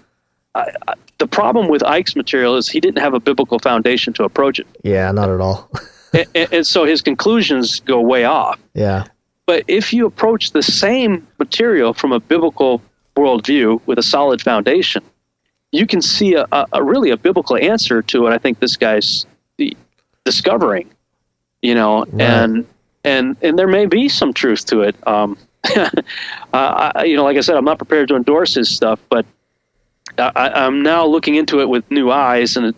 the problem with Ike's material is he didn't have a biblical foundation to approach it. Yeah, not at all. and so his conclusions go way off. Yeah. But if you approach the same material from a biblical worldview with a solid foundation, you can see a really biblical answer to what I think this guy's discovering, Right. and there may be some truth to it. Like I said, I'm not prepared to endorse his stuff, but I'm now looking into it with new eyes and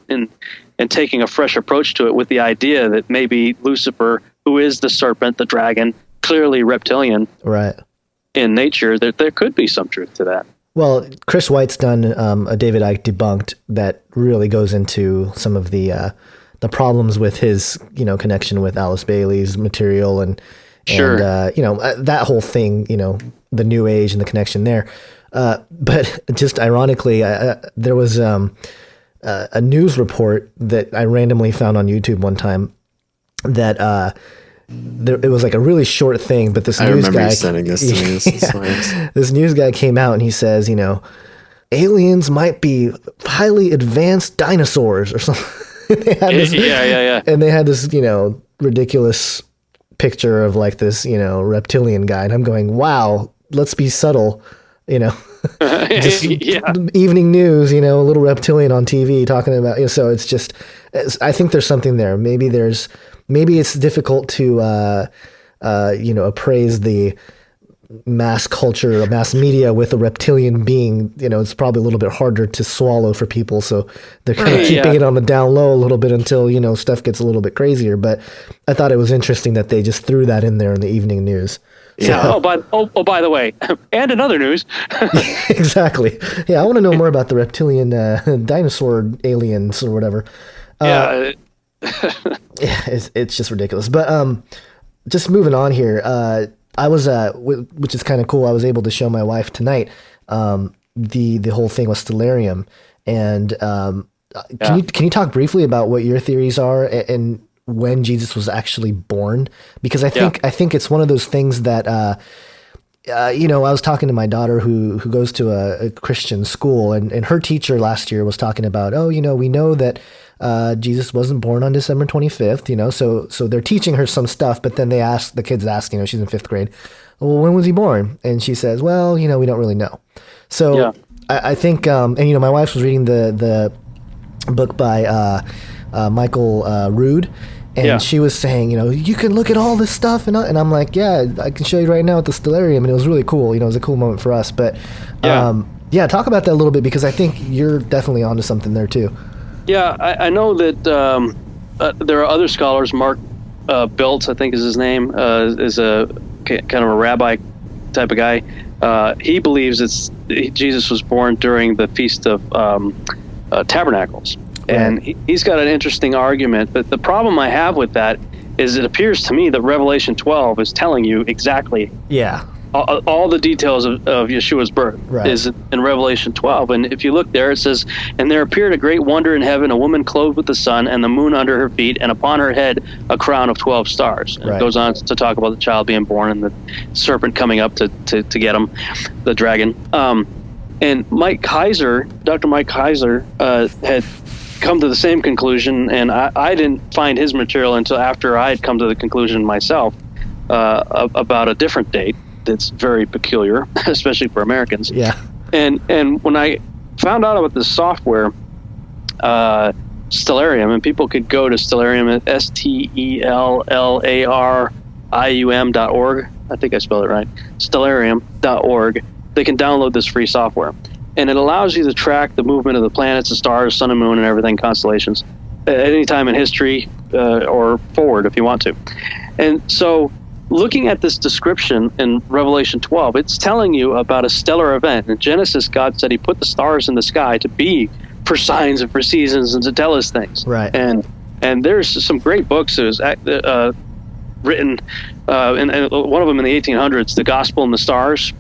taking a fresh approach to it with the idea that maybe Lucifer, who is the serpent, the dragon, clearly reptilian, right, in nature, that there could be some truth to that. Well, Chris White's done a David Icke Debunked that really goes into some of the problems with his connection with Alice Bailey's material and that whole thing, the New Age and the connection there. But just ironically, there was a news report that I randomly found on YouTube one time that it was like a really short thing, but this news guy sending this to me. This is hilarious. This news guy came out and he says, aliens might be highly advanced dinosaurs or something. They had this, and they had this, ridiculous picture of like this, reptilian guy, and I'm going, wow, let's be subtle, just evening news, a little reptilian on TV talking about, so it's just, I think there's something there. Maybe it's difficult to, appraise the mass culture, mass media with a reptilian being. It's probably a little bit harder to swallow for people. So they're kind of keeping it on the down low a little bit until, stuff gets a little bit crazier. But I thought it was interesting that they just threw that in there in the evening news. Yeah. So, by the way, and in other news. Exactly. Yeah. I want to know more about the reptilian dinosaur aliens or whatever. Yeah, it's just ridiculous. But just moving on here, I was, which is kind of cool. I was able to show my wife tonight the whole thing with Stellarium, and can you talk briefly about what your theories are and when Jesus was actually born? Because I think it's one of those things that I was talking to my daughter who goes to a Christian school, and her teacher last year was talking about, we know that Jesus wasn't born on December 25th, so they're teaching her some stuff, but then the kids ask, she's in 5th grade, well, when was he born? And she says, well, we don't really know. So I think, my wife was reading the book by Michael Rood, and she was saying, you can look at all this stuff. And I'm like, yeah, I can show you right now at the Stellarium. And it was really cool. It was a cool moment for us. But, talk about that a little bit, because I think you're definitely onto something there, too. Yeah, I know that there are other scholars. Mark Biltz, I think is his name, is a kind of a rabbi type of guy. He believes Jesus was born during the Feast of Tabernacles. And he's got an interesting argument, but the problem I have with that is it appears to me that Revelation 12 is telling you exactly all the details of Yeshua's birth is in Revelation 12. And if you look there, it says, and there appeared a great wonder in heaven, a woman clothed with the sun and the moon under her feet, and upon her head a crown of 12 stars. And it goes on to talk about the child being born and the serpent coming up to get him, the dragon. And Dr. Mike Heiser, had come to the same conclusion, and I didn't find his material until after I had come to the conclusion myself about a different date that's very peculiar, especially for Americans. Yeah. And when I found out about this software, Stellarium, and people could go to Stellarium at STELLARIUM.org. I think I spelled it right. Stellarium.org. They can download this free software. And it allows you to track the movement of the planets, the stars, sun and moon, and everything, constellations, at any time in history or forward if you want to. And so looking at this description in Revelation 12, it's telling you about a stellar event. In Genesis, God said he put the stars in the sky to be for signs and for seasons and to tell us things. Right. And there's some great books that was written, and one of them in the 1800s, The Gospel and the Stars.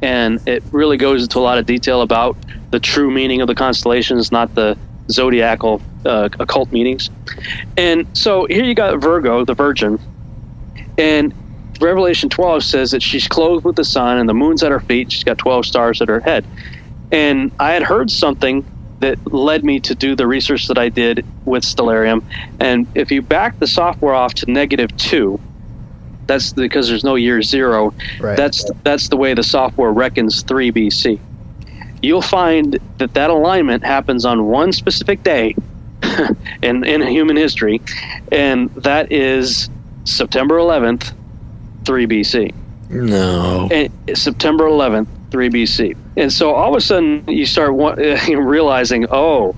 And it really goes into a lot of detail about the true meaning of the constellations, not the zodiacal occult meanings. And so here you got Virgo, the Virgin, and Revelation 12 says that she's clothed with the sun and the moon's at her feet. She's got 12 stars at her head. And I had heard something that led me to do the research that I did with Stellarium. And if you back the software off to -2, that's because there's no year 0. Right. That's the way the software reckons 3 BC. You'll find that alignment happens on one specific day in human history, and that is September 11th, 3 BC. No. And September 11th, 3 BC. And so all of a sudden you start realizing, I've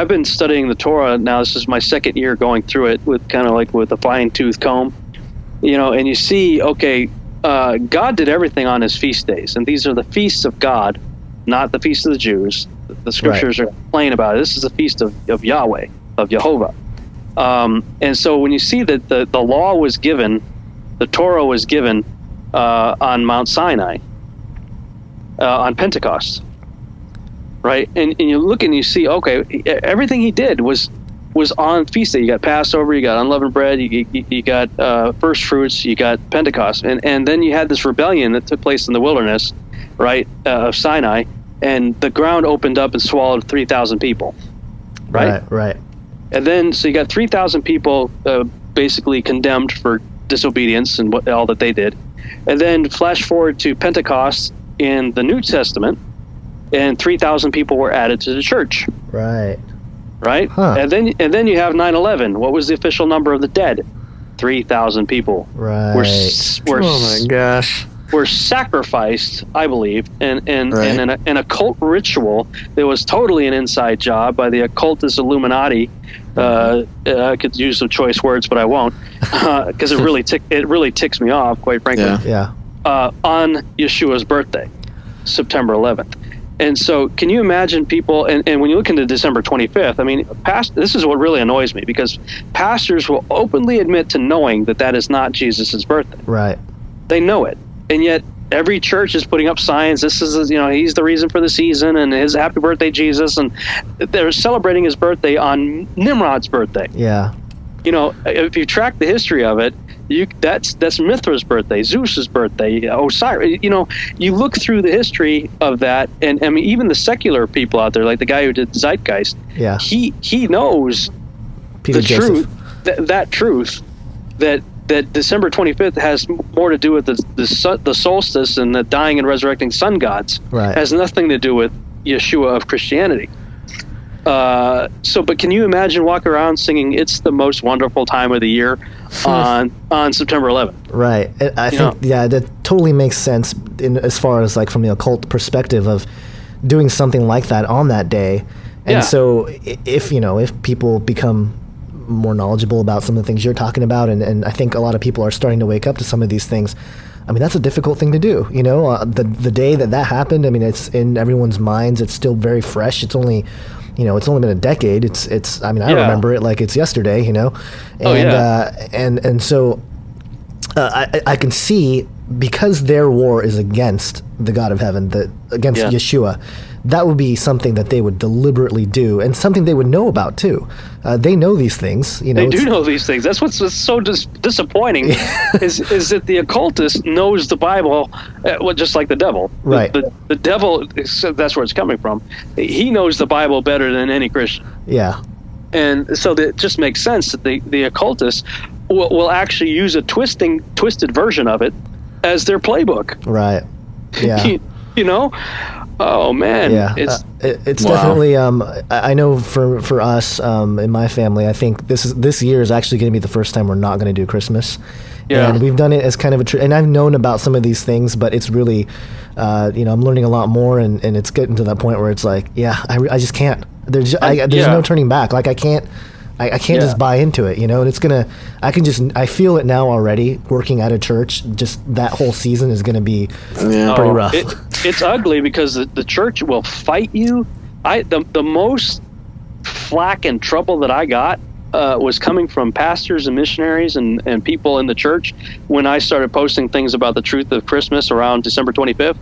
been studying the Torah now. This is my second year going through it with a fine-tooth comb. And you see, God did everything on his feast days, and these are the feasts of God, not the feasts of the Jews. The scriptures are plain about it. This is the feast of Yahweh, of Jehovah. And so when you see that the law was given, the Torah was given on Mount Sinai, on Pentecost, right? And you look and you see, everything he did was on feast day. You got Passover, you got unleavened bread, you got first fruits, you got Pentecost, and then you had this rebellion that took place in the wilderness, right, of Sinai, and the ground opened up and swallowed 3,000 people, right? Right. And then so you got 3,000 people basically condemned for disobedience and all that they did, and then flash forward to Pentecost in the New Testament, and 3,000 people were added to the church. Right. Right? Huh. And then you have 9/11. What was the official number of the dead? 3,000 people. Right. Oh my gosh. Were sacrificed, I believe, in an occult ritual that was totally an inside job by the occultist Illuminati. I could use some choice words, but I won't, because it really ticks me off, quite frankly. Yeah. On Yeshua's birthday, September 11th. And so can you imagine people, and when you look into December 25th, I mean, this is what really annoys me, because pastors will openly admit to knowing that is not Jesus' birthday. Right. They know it. And yet every church is putting up signs. This is, he's the reason for the season, and his happy birthday, Jesus. And they're celebrating his birthday on Nimrod's birthday. Yeah. If you track the history of it, That's Mithra's birthday, Zeus's birthday, Osiris. You look through the history of that, and I mean, even the secular people out there, like the guy who did Zeitgeist, he knows Peter the Joseph. truth, that truth that December 25th has more to do with the solstice and the dying and resurrecting sun gods. Right. Has nothing to do with Yeshua of Christianity. But can you imagine walking around singing "It's the most wonderful time of the year" on September 11th? Right. I think that totally makes sense as far as like from the occult perspective of doing something like that on that day. And so if people become more knowledgeable about some of the things you're talking about, and I think a lot of people are starting to wake up to some of these things. I mean, that's a difficult thing to do. The day that happened, I mean, it's in everyone's minds. It's still very fresh. It's only been a decade. I remember it like it's yesterday, and so I can see, because their war is against the God of Heaven, against Yeshua, that would be something that they would deliberately do, and something they would know about too. They know these things. They do know these things. That's what's so disappointing is that the occultist knows the Bible, just like the devil. Right. The devil, that's where it's coming from. He knows the Bible better than any Christian. Yeah. And so it just makes sense that the occultists will actually use a twisted version of it as their playbook. Right. Yeah. Oh man. Yeah. It's definitely. I know for us in my family, I think this year is actually going to be the first time we're not going to do Christmas. Yeah. And we've done it as kind of and I've known about some of these things, but it's really, I'm learning a lot more, and it's getting to that point where it's like, I just can't. There's no turning back. Like I can't just buy into it, and it's I feel it now already working at a church. Just that whole season is going to be pretty rough. It's ugly because the church will fight you. The most flack and trouble that I got was coming from pastors and missionaries and people in the church when I started posting things about the truth of Christmas around December 25th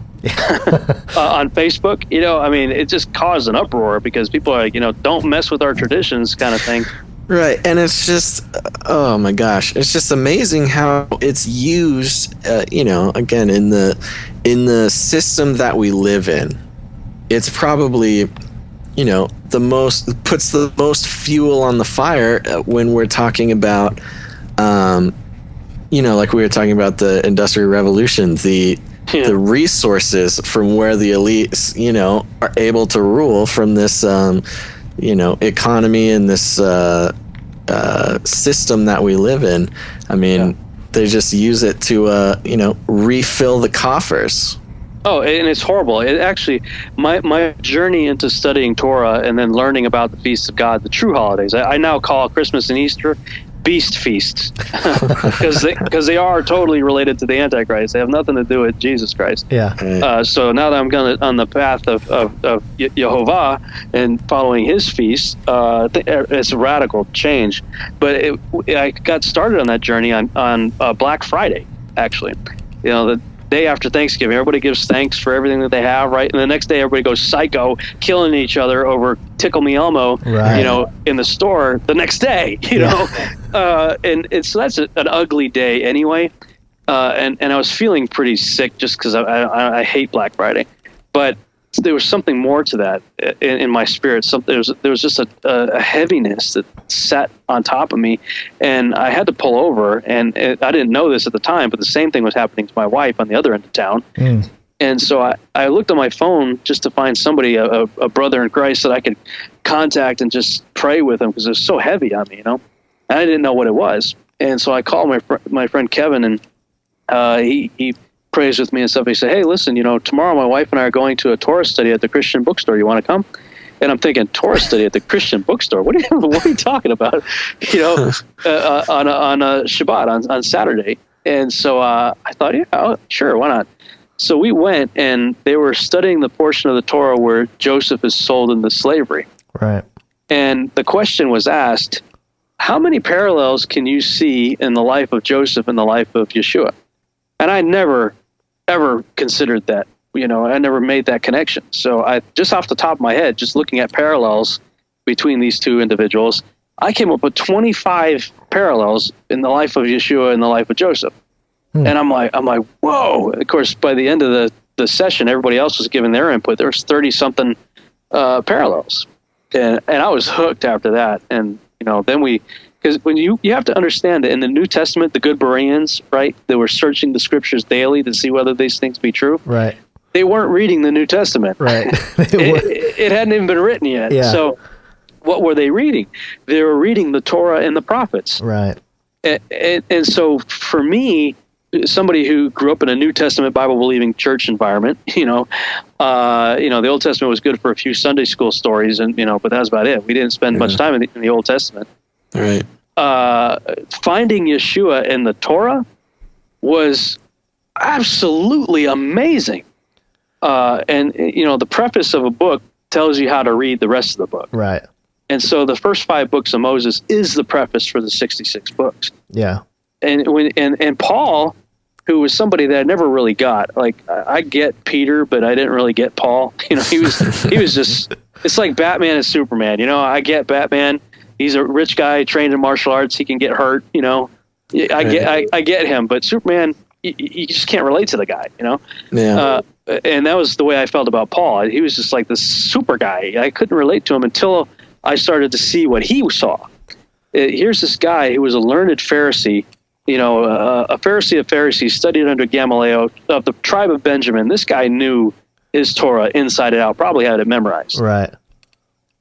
on Facebook. It just caused an uproar because people are like, don't mess with our traditions kind of thing. Right, and it's just, oh my gosh, it's just amazing how it's used, again, in the system that we live in. It's probably, puts the most fuel on the fire when we're talking about, like we were talking about the Industrial Revolution, the resources from where the elites, are able to rule from this, economy and this system that we live in. I mean, they just use it to, refill the coffers. Oh, and it's horrible. It actually, my journey into studying Torah and then learning about the feasts of God, the true holidays, I now call Christmas and Easter beast feasts because they are totally related to the Antichrist. They have nothing to do with Jesus Christ. Yeah. So now that I'm on the path of Yehovah and following his feasts, it's a radical change. But I got started on that journey on Black Friday, actually. The day after Thanksgiving, everybody gives thanks for everything that they have, right? And the next day, everybody goes psycho, killing each other over Tickle Me Elmo, right. In the store the next day, so that's an ugly day anyway. And I was feeling pretty sick just because I hate Black Friday, but there was something more to that in my spirit. There was just a heaviness that sat on top of me, and I had to pull over. And I didn't know this at the time, but the same thing was happening to my wife on the other end of town. Mm. And so I looked on my phone just to find somebody, a brother in Christ that I could contact and just pray with him because it was so heavy on me, And I didn't know what it was. And so I called my friend Kevin, and he prays with me and stuff. He said, "Hey, listen, tomorrow my wife and I are going to a Torah study at the Christian bookstore. You want to come?" And I'm thinking, Torah study at the Christian bookstore? What are you talking about? On a Shabbat, on Saturday. And so I thought, sure, why not? So we went, and they were studying the portion of the Torah where Joseph is sold into slavery. Right. And the question was asked, how many parallels can you see in the life of Joseph and the life of Yeshua? And I never ever considered that, I never made that connection. So I just off the top of my head, just looking at parallels between these two individuals, I came up with 25 parallels in the life of Yeshua and the life of Joseph. And I'm like, whoa. Of course, by the end of the session, everybody else was giving their input. There was 30-something parallels. And I was hooked after that. And, then because when you have to understand that in the New Testament, the good Bereans, right, they were searching the scriptures daily to see whether these things be true. Right. They weren't reading the New Testament. Right. it hadn't even been written yet. Yeah. So what were they reading? They were reading the Torah and the prophets. Right. And so for me, somebody who grew up in a New Testament Bible-believing church environment, the Old Testament was good for a few Sunday school stories, and but that was about it. We didn't spend much time in the Old Testament. Right. Finding Yeshua in the Torah was absolutely amazing. And the preface of a book tells you how to read the rest of the book. Right. And so the first 5 books of Moses is the preface for the 66 books. Yeah. And Paul, who was somebody that I never really got, like I get Peter, but I didn't really get Paul. He was just, it's like Batman and Superman. I get Batman. He's a rich guy trained in martial arts. He can get hurt. I get him, but Superman, you just can't relate to the guy. Yeah. And that was the way I felt about Paul. He was just like this super guy. I couldn't relate to him until I started to see what he saw. Here's this guy who was a learned Pharisee, a Pharisee of Pharisees, studied under Gamaliel of the tribe of Benjamin. This guy knew his Torah inside and out, probably had it memorized. Right.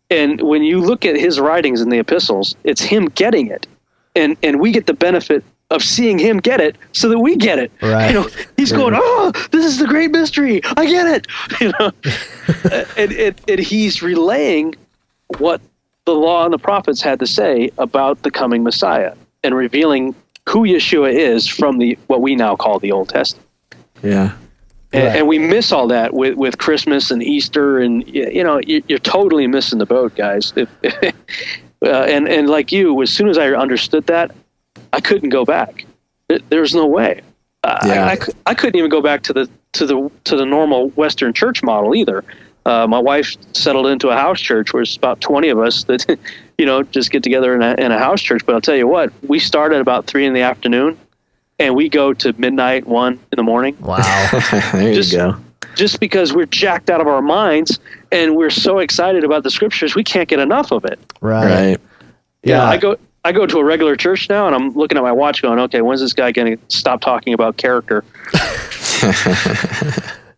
And when you look at his writings in the epistles, it's him getting it. And we get the benefit of seeing him get it so that we get it. Right. He's going, oh, this is the great mystery. I get it. And he's relaying what the law and the prophets had to say about the coming Messiah and revealing who Yeshua is from what we now call the Old Testament. Yeah. And we miss all that with Christmas and Easter, and you're totally missing the boat, guys. And like you, as soon as I understood that, I couldn't go back. There's no way. I couldn't even go back to the normal Western church model either. My wife settled into a house church where it's about 20 of us that just get together in a house church. But I'll tell you what, we start at about 3 p.m. and we go to midnight, 1 a.m. Wow. There you go. Just because we're jacked out of our minds and we're so excited about the scriptures, we can't get enough of it. Right. Yeah. I go to a regular church now, and I'm looking at my watch going, okay, when's this guy going to stop talking about character?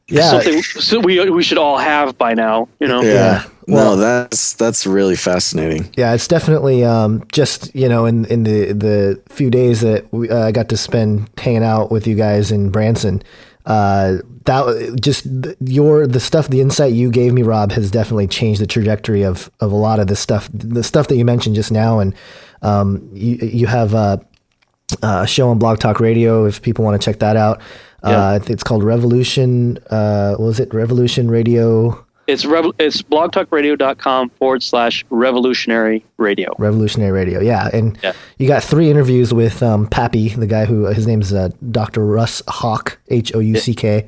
Yeah. Something we should all have by now, Yeah. Well, that's really fascinating. Yeah, it's definitely just in the few days that I got to spend hanging out with you guys in Branson. That just the insight you gave me, Rob, has definitely changed the trajectory of a lot of the stuff that you mentioned just now. And you have a show on Blog Talk Radio if people want to check that out. It's called Revolution. What was it? Revolution Radio. It's blogtalkradio.com/revolutionary radio. Revolutionary Radio, yeah. And you got 3 interviews with Pappy, the guy who, his name's Dr. Russ Hawk, Houck,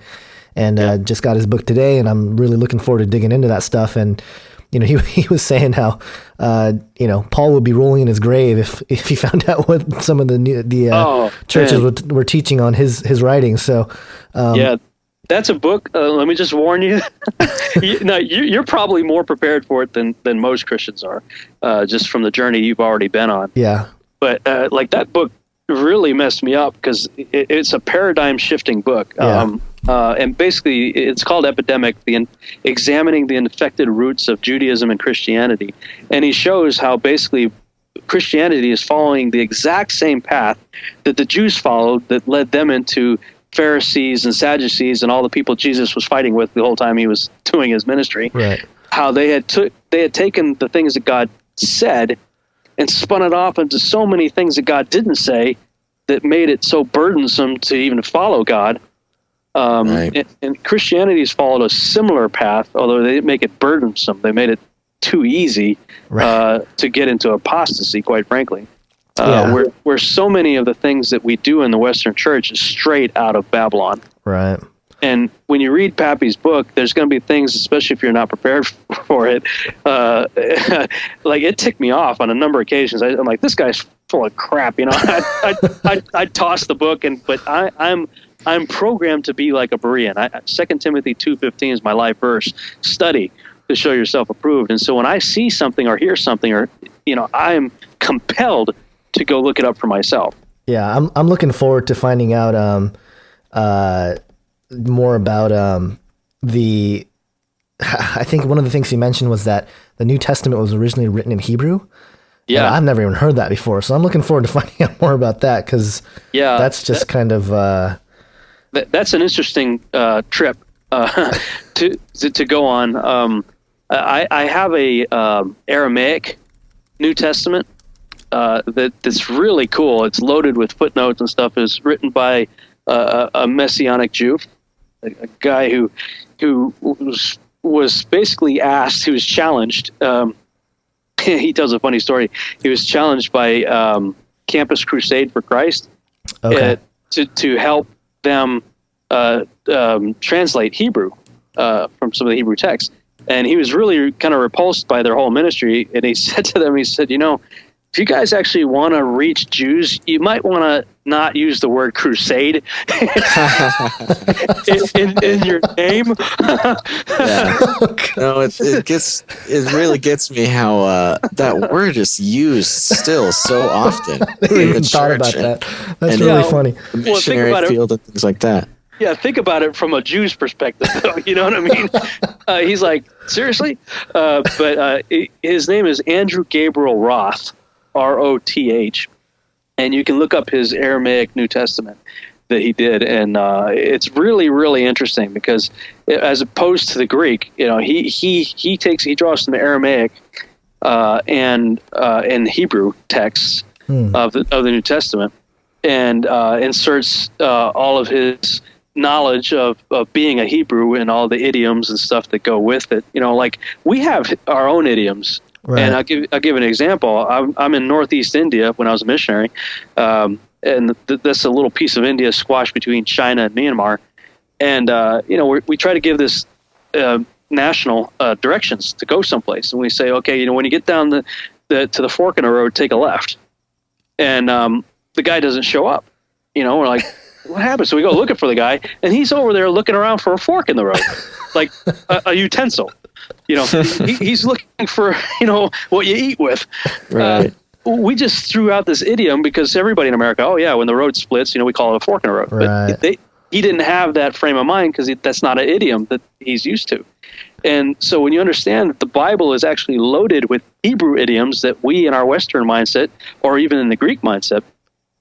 and just got his book today, and I'm really looking forward to digging into that stuff. And he was saying how Paul would be rolling in his grave if he found out what some of the churches were teaching on his writings. So that's a book. Let me just warn you. You're probably more prepared for it than most Christians are, just from the journey you've already been on. Yeah. But like that book really messed me up because it's a paradigm shifting book. Yeah. And basically, it's called Epidemic: Examining the Infected Roots of Judaism and Christianity. And he shows how basically Christianity is following the exact same path that the Jews followed that led them into Pharisees and Sadducees and all the people Jesus was fighting with the whole time he was doing his ministry. Right. How they had taken the things that God said and spun it off into so many things that God didn't say that made it so burdensome to even follow God. And Christianity has followed a similar path, although they didn't make it burdensome. They made it too easy to get into apostasy, quite frankly. Where so many of the things that we do in the Western church is straight out of Babylon. Right. And when you read Pappy's book, there's going to be things, especially if you're not prepared for it. Like it ticked me off on a number of occasions. I'm like, this guy's full of crap. I toss the book, but I'm programmed to be like a Berean. 2 Timothy 2:15 is my life verse. Study to show yourself approved. And so when I see something or hear something, or I'm compelled to go look it up for myself. Yeah, I'm looking forward to finding out more about I think one of the things he mentioned was that the New Testament was originally written in Hebrew. Yeah, and I've never even heard that before, so I'm looking forward to finding out more about that, because that's just kind of that's an interesting trip to go on. I have a Aramaic New Testament that's really cool. It's loaded with footnotes and stuff. It's written by a Messianic Jew, a guy who was basically asked, he was challenged. He tells a funny story. He was challenged by Campus Crusade for Christ to help them translate Hebrew from some of the Hebrew texts. And he was really kind of repulsed by their whole ministry. And he said to them, if you guys actually want to reach Jews, you might want to not use the word crusade in your name. No, it really gets me how that word is used still so often. I never even thought about that. That's really funny. The missionary field and things like that. Yeah, think about it from a Jew's perspective, though. You know what I mean? He's like, seriously? But his name is Andrew Gabriel Roth, Roth. And you can look up his Aramaic New Testament that he did. And it's really, really interesting because as opposed to the Greek, he draws from the Aramaic and Hebrew texts of the New Testament and inserts all of his knowledge of being a Hebrew and all the idioms and stuff that go with it. Like we have our own idioms. Right. And I'll give an example. I'm in Northeast India when I was a missionary, and that's a little piece of India squashed between China and Myanmar. And we try to give this national directions to go someplace, and we say, okay, when you get down to the fork in the road, take a left. And the guy doesn't show up. We're like, what happened? So we go looking for the guy, and he's over there looking around for a fork in the road, like a utensil. He's looking for, what you eat with. Right. We just threw out this idiom because everybody in America, when the road splits, we call it a fork in the road. Right. But he didn't have that frame of mind because that's not an idiom that he's used to. And so when you understand that the Bible is actually loaded with Hebrew idioms that we in our Western mindset, or even in the Greek mindset,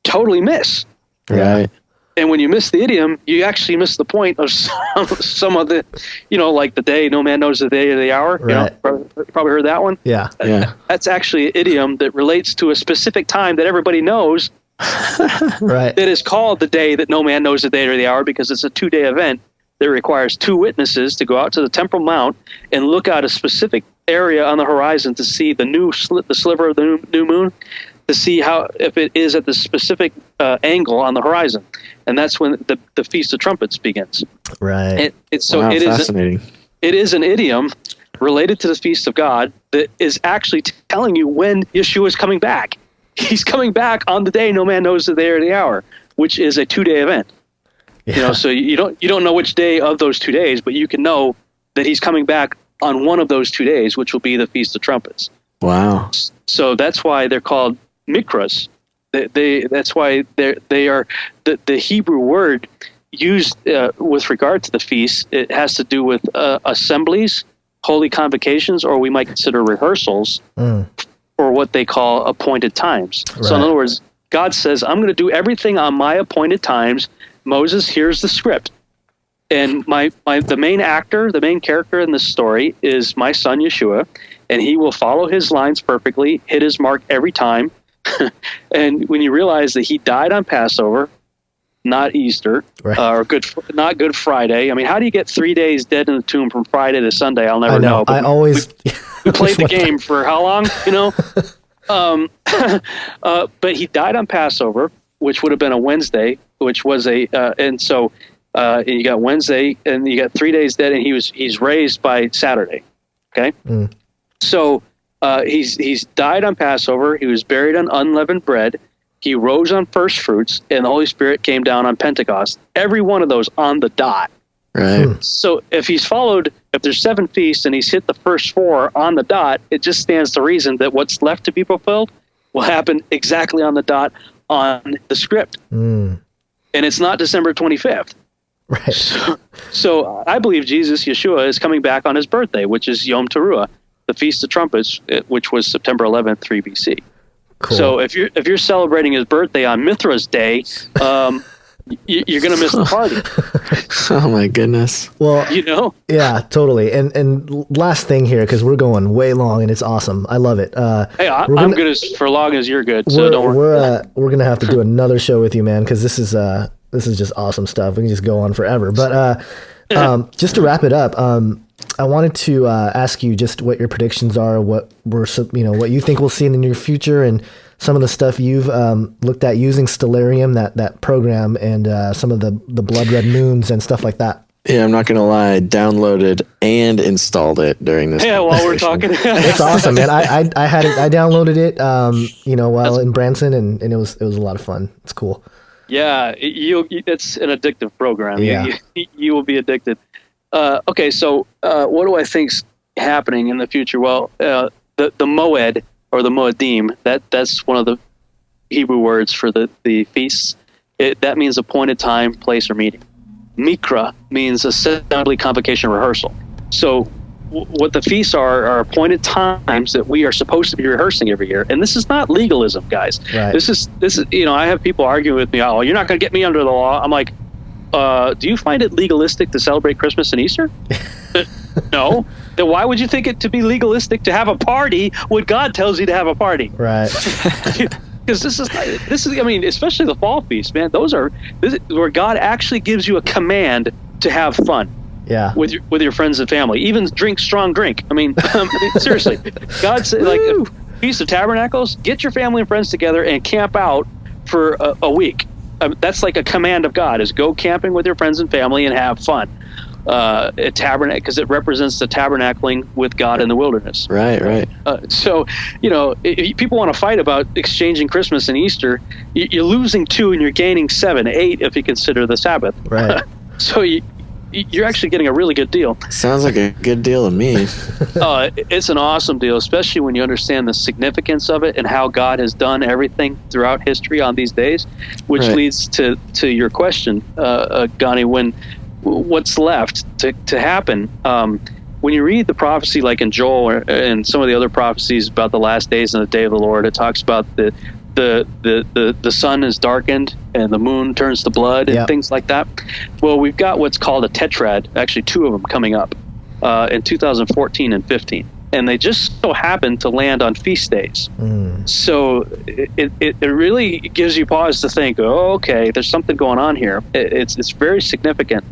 totally miss. Right. And when you miss the idiom, you actually miss the point of some of the, like the day, no man knows the day or the hour. Right. Probably heard that one. Yeah. That's actually an idiom that relates to a specific time that everybody knows. Right. That is called the day that no man knows the day or the hour because it's a 2-day event that requires 2 witnesses to go out to the Temple Mount and look out a specific area on the horizon to see the sliver of the new moon, to see if it is at the specific angle on the horizon. And that's when the Feast of Trumpets begins. Right. Fascinating. It is an idiom related to the Feast of God that is actually telling you when Yeshua is coming back. He's coming back on the day no man knows the day or the hour, which is a 2-day event. Yeah. So you don't know which day of those 2 days, but you can know that he's coming back on one of those 2 days, which will be the Feast of Trumpets. Wow. So that's why they're called mikras. That's why they are the Hebrew word used with regard to the feast. It has to do with assemblies, holy convocations, or we might consider rehearsals for what they call appointed times. Right. So in other words, God says, I'm going to do everything on my appointed times. Moses, here's the script. And the main actor, the main character in this story is my son Yeshua, and he will follow his lines perfectly, hit his mark every time. And when you realize that he died on Passover, not Easter, right. Or not Good Friday. I mean, how do you get 3 days dead in the tomb from Friday to Sunday? I'll never know. I always we played the game for how long? But he died on Passover, which would have been a Wednesday, which was and so and you got Wednesday, and you got 3 days dead, and he's raised by Saturday. Okay, so he's died on Passover. He was buried on unleavened bread. He rose on first fruits, and the Holy Spirit came down on Pentecost. Every one of those on the dot. Right. So if there's 7 feasts and he's hit the first 4 on the dot, it just stands to reason that what's left to be fulfilled will happen exactly on the dot on the script. And it's not December 25th. Right. So I believe Yeshua, is coming back on his birthday, which is Yom Teruah, the Feast of Trumpets, which was September 11th, 3 BC. Cool. So if you're celebrating his birthday on Mithra's Day, you're going to miss the party. Oh my goodness. Well, yeah, totally. And last thing here, because we're going way long and it's awesome. I love it. Hey, I'm good for long as you're good. So don't worry. We're gonna have to do another show with you, man, because this is just awesome stuff. We can just go on forever. But just to wrap it up, I wanted to ask you just what your predictions are, what you think we'll see in the near future, and some of the stuff you've looked at using Stellarium, that program, and some of the blood red moons and stuff like that. Yeah, I'm not going to lie. I downloaded and installed it during this. Yeah, while we're talking. It's awesome, man. I had it. I downloaded it, while in Branson, and it was a lot of fun. It's cool. Yeah, it's an addictive program. Yeah. You will be addicted. Okay, so what do I think's happening in the future? Well, the Moed, or the Moedim, that's one of the Hebrew words for the feasts. That means appointed time, place, or meeting. Mikra means assembly, convocation, rehearsal. So what the feasts are appointed times that we are supposed to be rehearsing every year. And this is not legalism, guys. Right. This is I have people arguing with me, oh, you're not going to get me under the law. I'm like, do you find it legalistic to celebrate Christmas and Easter? No. Then why would you think it to be legalistic to have a party when God tells you to have a party? Right. Because this is, I mean, especially the fall feast, man. This is where God actually gives you a command to have fun. Yeah. With your friends and family, even drink strong drink. I mean, seriously, God said, like, Feast of Tabernacles, get your family and friends together and camp out for a week. That's like a command of God: is go camping with your friends and family and have fun. Because it represents the tabernacling with God in the wilderness. Right. So, if people want to fight about exchanging Christmas and Easter, you're losing 2 and you're gaining 7, 8 if you consider the Sabbath. Right. So you're actually getting a really good deal. Sounds like a good deal to me. It's an awesome deal, especially when you understand the significance of it and how God has done everything throughout history on these days, which leads to your question, Gani, what's left to happen. When you read the prophecy, like in Joel and some of the other prophecies about the last days and the day of the Lord, it talks about the sun is darkened and the moon turns to blood and things like that. Well, we've got what's called a tetrad, actually 2 of them coming up in 2014 and 15. And they just so happen to land on feast days. So it really gives you pause to think, oh, okay, there's something going on here. It's very significant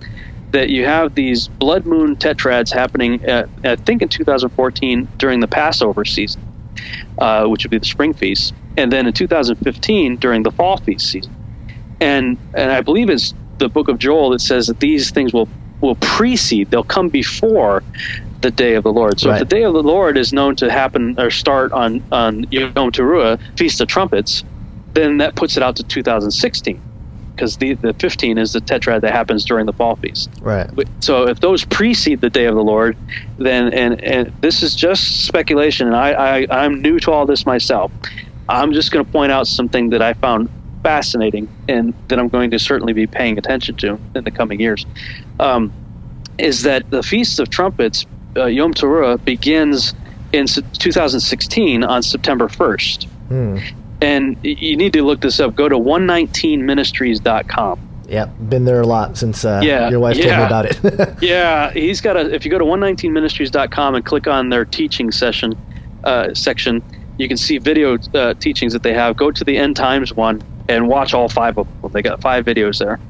that you have these blood moon tetrads happening, I think in 2014 during the Passover season, which would be the spring feast, and then in 2015 during the fall feast season. And I believe it's the book of Joel that says that these things will precede, they'll come before the day of the Lord. So if the day of the Lord is known to happen or start on Yom Teruah, Feast of Trumpets, then that puts it out to 2016, because the 15 is the tetrad that happens during the fall feast. Right. So if those precede the day of the Lord, then and this is just speculation, and I'm new to all this myself. I'm just going to point out something that I found fascinating and that I'm going to certainly be paying attention to in the coming years. Is that the Feast of Trumpets, Yom Teruah, begins in 2016 on September 1st. And you need to look this up. Go to 119ministries.com. Yeah, been there a lot since your wife told me about it. Yeah, he's got if you go to 119ministries.com and click on their teaching section, you can see video teachings that they have. Go to the End Times one and watch all 5 of them. They got 5 videos there.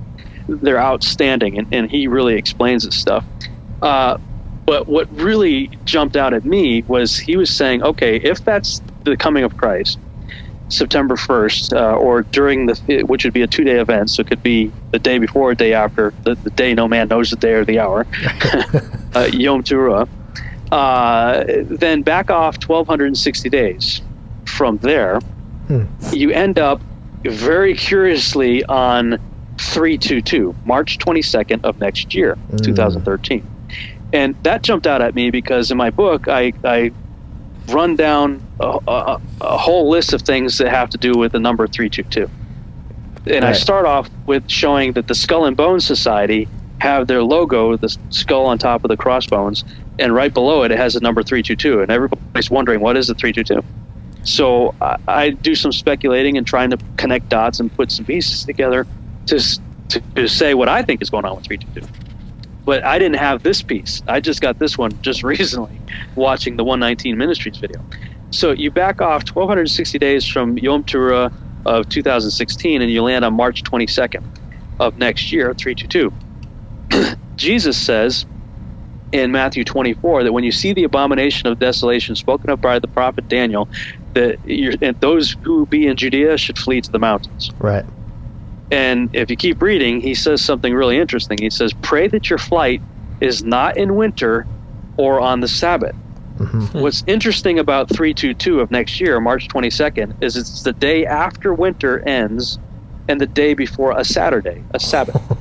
They're outstanding, and he really explains this stuff. But what really jumped out at me was he was saying, okay, if that's the coming of Christ, September 1st, or during which would be a 2-day event. So it could be the day before or day after, the day no man knows the day or the hour, Yom Teruah. Then back off 1,260 days. From there, you end up very curiously on 322, March 22nd of next year, 2013. And that jumped out at me because in my book, I run down a whole list of things that have to do with the number 322. And I start off with showing that the Skull and Bones Society have their logo, the skull on top of the crossbones, and right below it, it has the number 322. And everybody's wondering, what is the 322? So I do some speculating and trying to connect dots and put some pieces together to say what I think is going on with 322. But I didn't have this piece. I just got this one just recently watching the 119 Ministries video. So you back off 1,260 days from Yom Teruah of 2016, and you land on March 22nd of next year, 322. Jesus says in Matthew 24 that when you see the abomination of desolation spoken of by the prophet Daniel, and those who be in Judea should flee to the mountains. Right. And if you keep reading, he says something really interesting. He says, pray that your flight is not in winter or on the Sabbath. Mm-hmm. What's interesting about 322 of next year, March 22nd, is it's the day after winter ends and the day before a Saturday, a Sabbath. Oh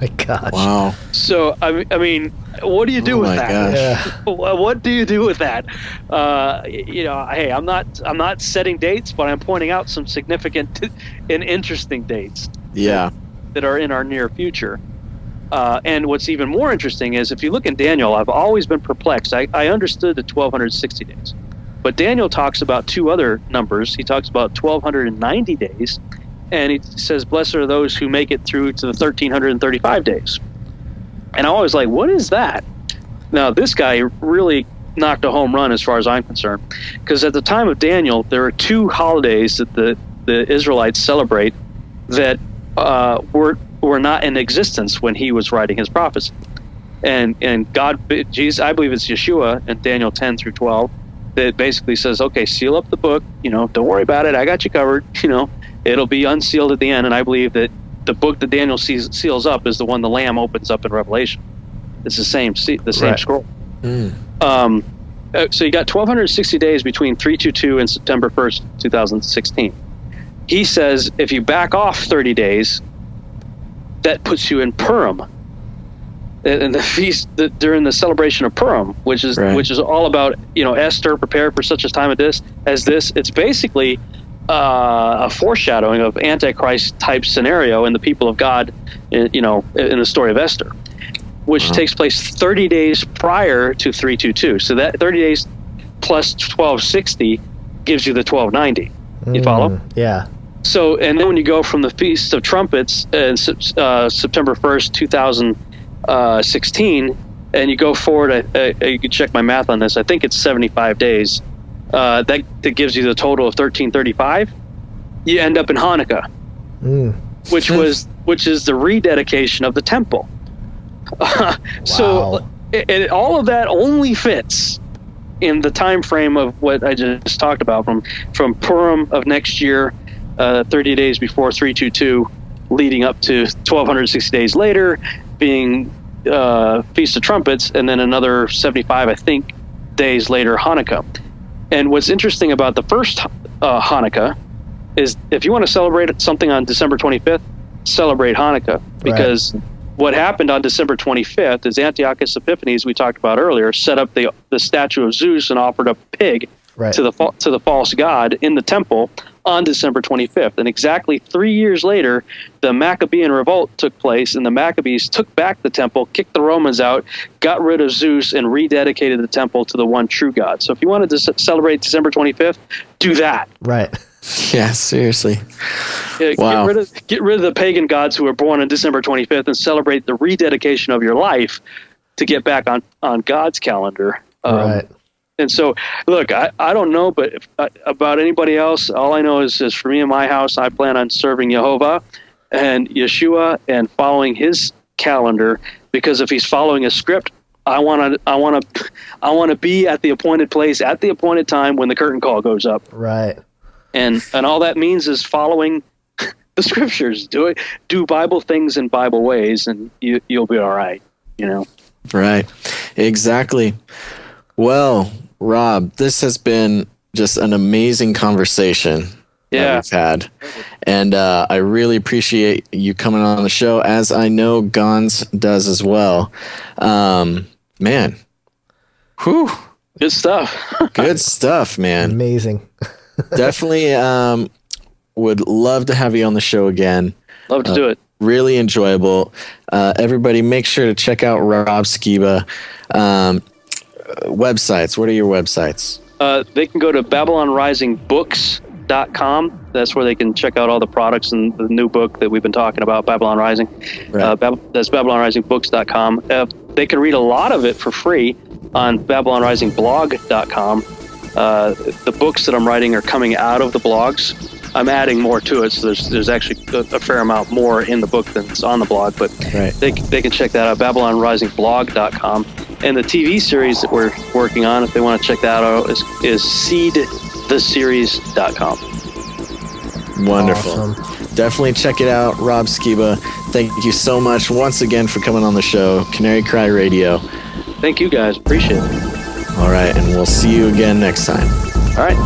my gosh. Wow. So, I mean, what do you do with that? Yeah. What do you do with that? Hey, I'm not setting dates, but I'm pointing out some significant and interesting dates. Yeah. That are in our near future. And what's even more interesting is if you look in Daniel, I've always been perplexed. I understood the 1,260 days, but Daniel talks about two other numbers. He talks about 1,290 days, and he says, blessed are those who make it through to the 1,335 days. And I always like, what is that? Now, this guy really knocked a home run as far as I'm concerned, because at the time of Daniel, there are two holidays that the Israelites celebrate that were not in existence when he was writing his prophecy. And God, Jesus, I believe it's Yeshua in Daniel 10 through 12, that basically says, okay, seal up the book, don't worry about it, I got you covered, it'll be unsealed at the end. And I believe that the book that Daniel seals up is the one the Lamb opens up in Revelation. It's the same right. Scroll. So you got 1,260 days between 322 and September 1st, 2016. He says if you back off 30 days, that puts you in Purim, and the feast during the celebration of Purim, which is all about Esther prepared for such a time as this. It's basically a foreshadowing of Antichrist type scenario in the people of God, in the story of Esther, which takes place 30 days prior to 322. So that 30 days plus 1,260 gives you the 1,290. You follow? Yeah. So, and then when you go from the Feast of Trumpets in September 1st, 2016, and you go forward, you can check my math on this, I think it's 75 days. That gives you the total of 1335. You end up in Hanukkah, which is the rededication of the temple. So, and all of that only fits in the time frame of what I just talked about, from Purim of next year, 30 days before 322, leading up to 1,260 days later, being Feast of Trumpets, and then another 75, I think, days later, Hanukkah. And what's interesting about the first Hanukkah is if you want to celebrate something on December 25th, celebrate Hanukkah, because what happened on December 25th is Antiochus Epiphanes, we talked about earlier, set up the statue of Zeus and offered up a pig to the false god in the temple on December 25th. And exactly 3 years later, the Maccabean revolt took place, and the Maccabees took back the temple, kicked the Romans out, got rid of Zeus, and rededicated the temple to the one true God. So if you wanted to celebrate December 25th, do that. Right. Yeah, seriously. Yeah, wow. Get rid of the pagan gods who were born on December 25th and celebrate the rededication of your life to get back on God's calendar. Right. And so, look, I don't know, but about anybody else, all I know is for me and my house, I plan on serving Jehovah and Yeshua and following his calendar, because if he's following a script, I want to be at the appointed place at the appointed time when the curtain call goes up. Right. And all that means is following the scriptures. Do Bible things in Bible ways, and you'll be all right. Right. Exactly. Well, Rob, this has been just an amazing conversation that we've had. And I really appreciate you coming on the show, as I know Gonz does as well. Man. Whew. Good stuff. Good stuff, man. Amazing. Definitely would love to have you on the show again. Love to do it. Really enjoyable. Everybody, make sure to check out Rob Skiba. Websites. What are your websites? They can go to BabylonRisingBooks.com. That's where they can check out all the products and the new book that we've been talking about, Babylon Rising. Right. That's BabylonRisingBooks.com. They can read a lot of it for free on BabylonRisingBlog.com. The books that I'm writing are coming out of the blogs. I'm adding more to it, so there's actually a fair amount more in the book than's on the blog, but they can check that out, BabylonRisingBlog.com. And the TV series that we're working on, if they want to check that out, is SeedTheSeries.com. Wonderful. Awesome. Definitely check it out, Rob Skiba. Thank you so much once again for coming on the show, Canary Cry Radio. Thank you, guys. Appreciate it. All right, and we'll see you again next time. All right.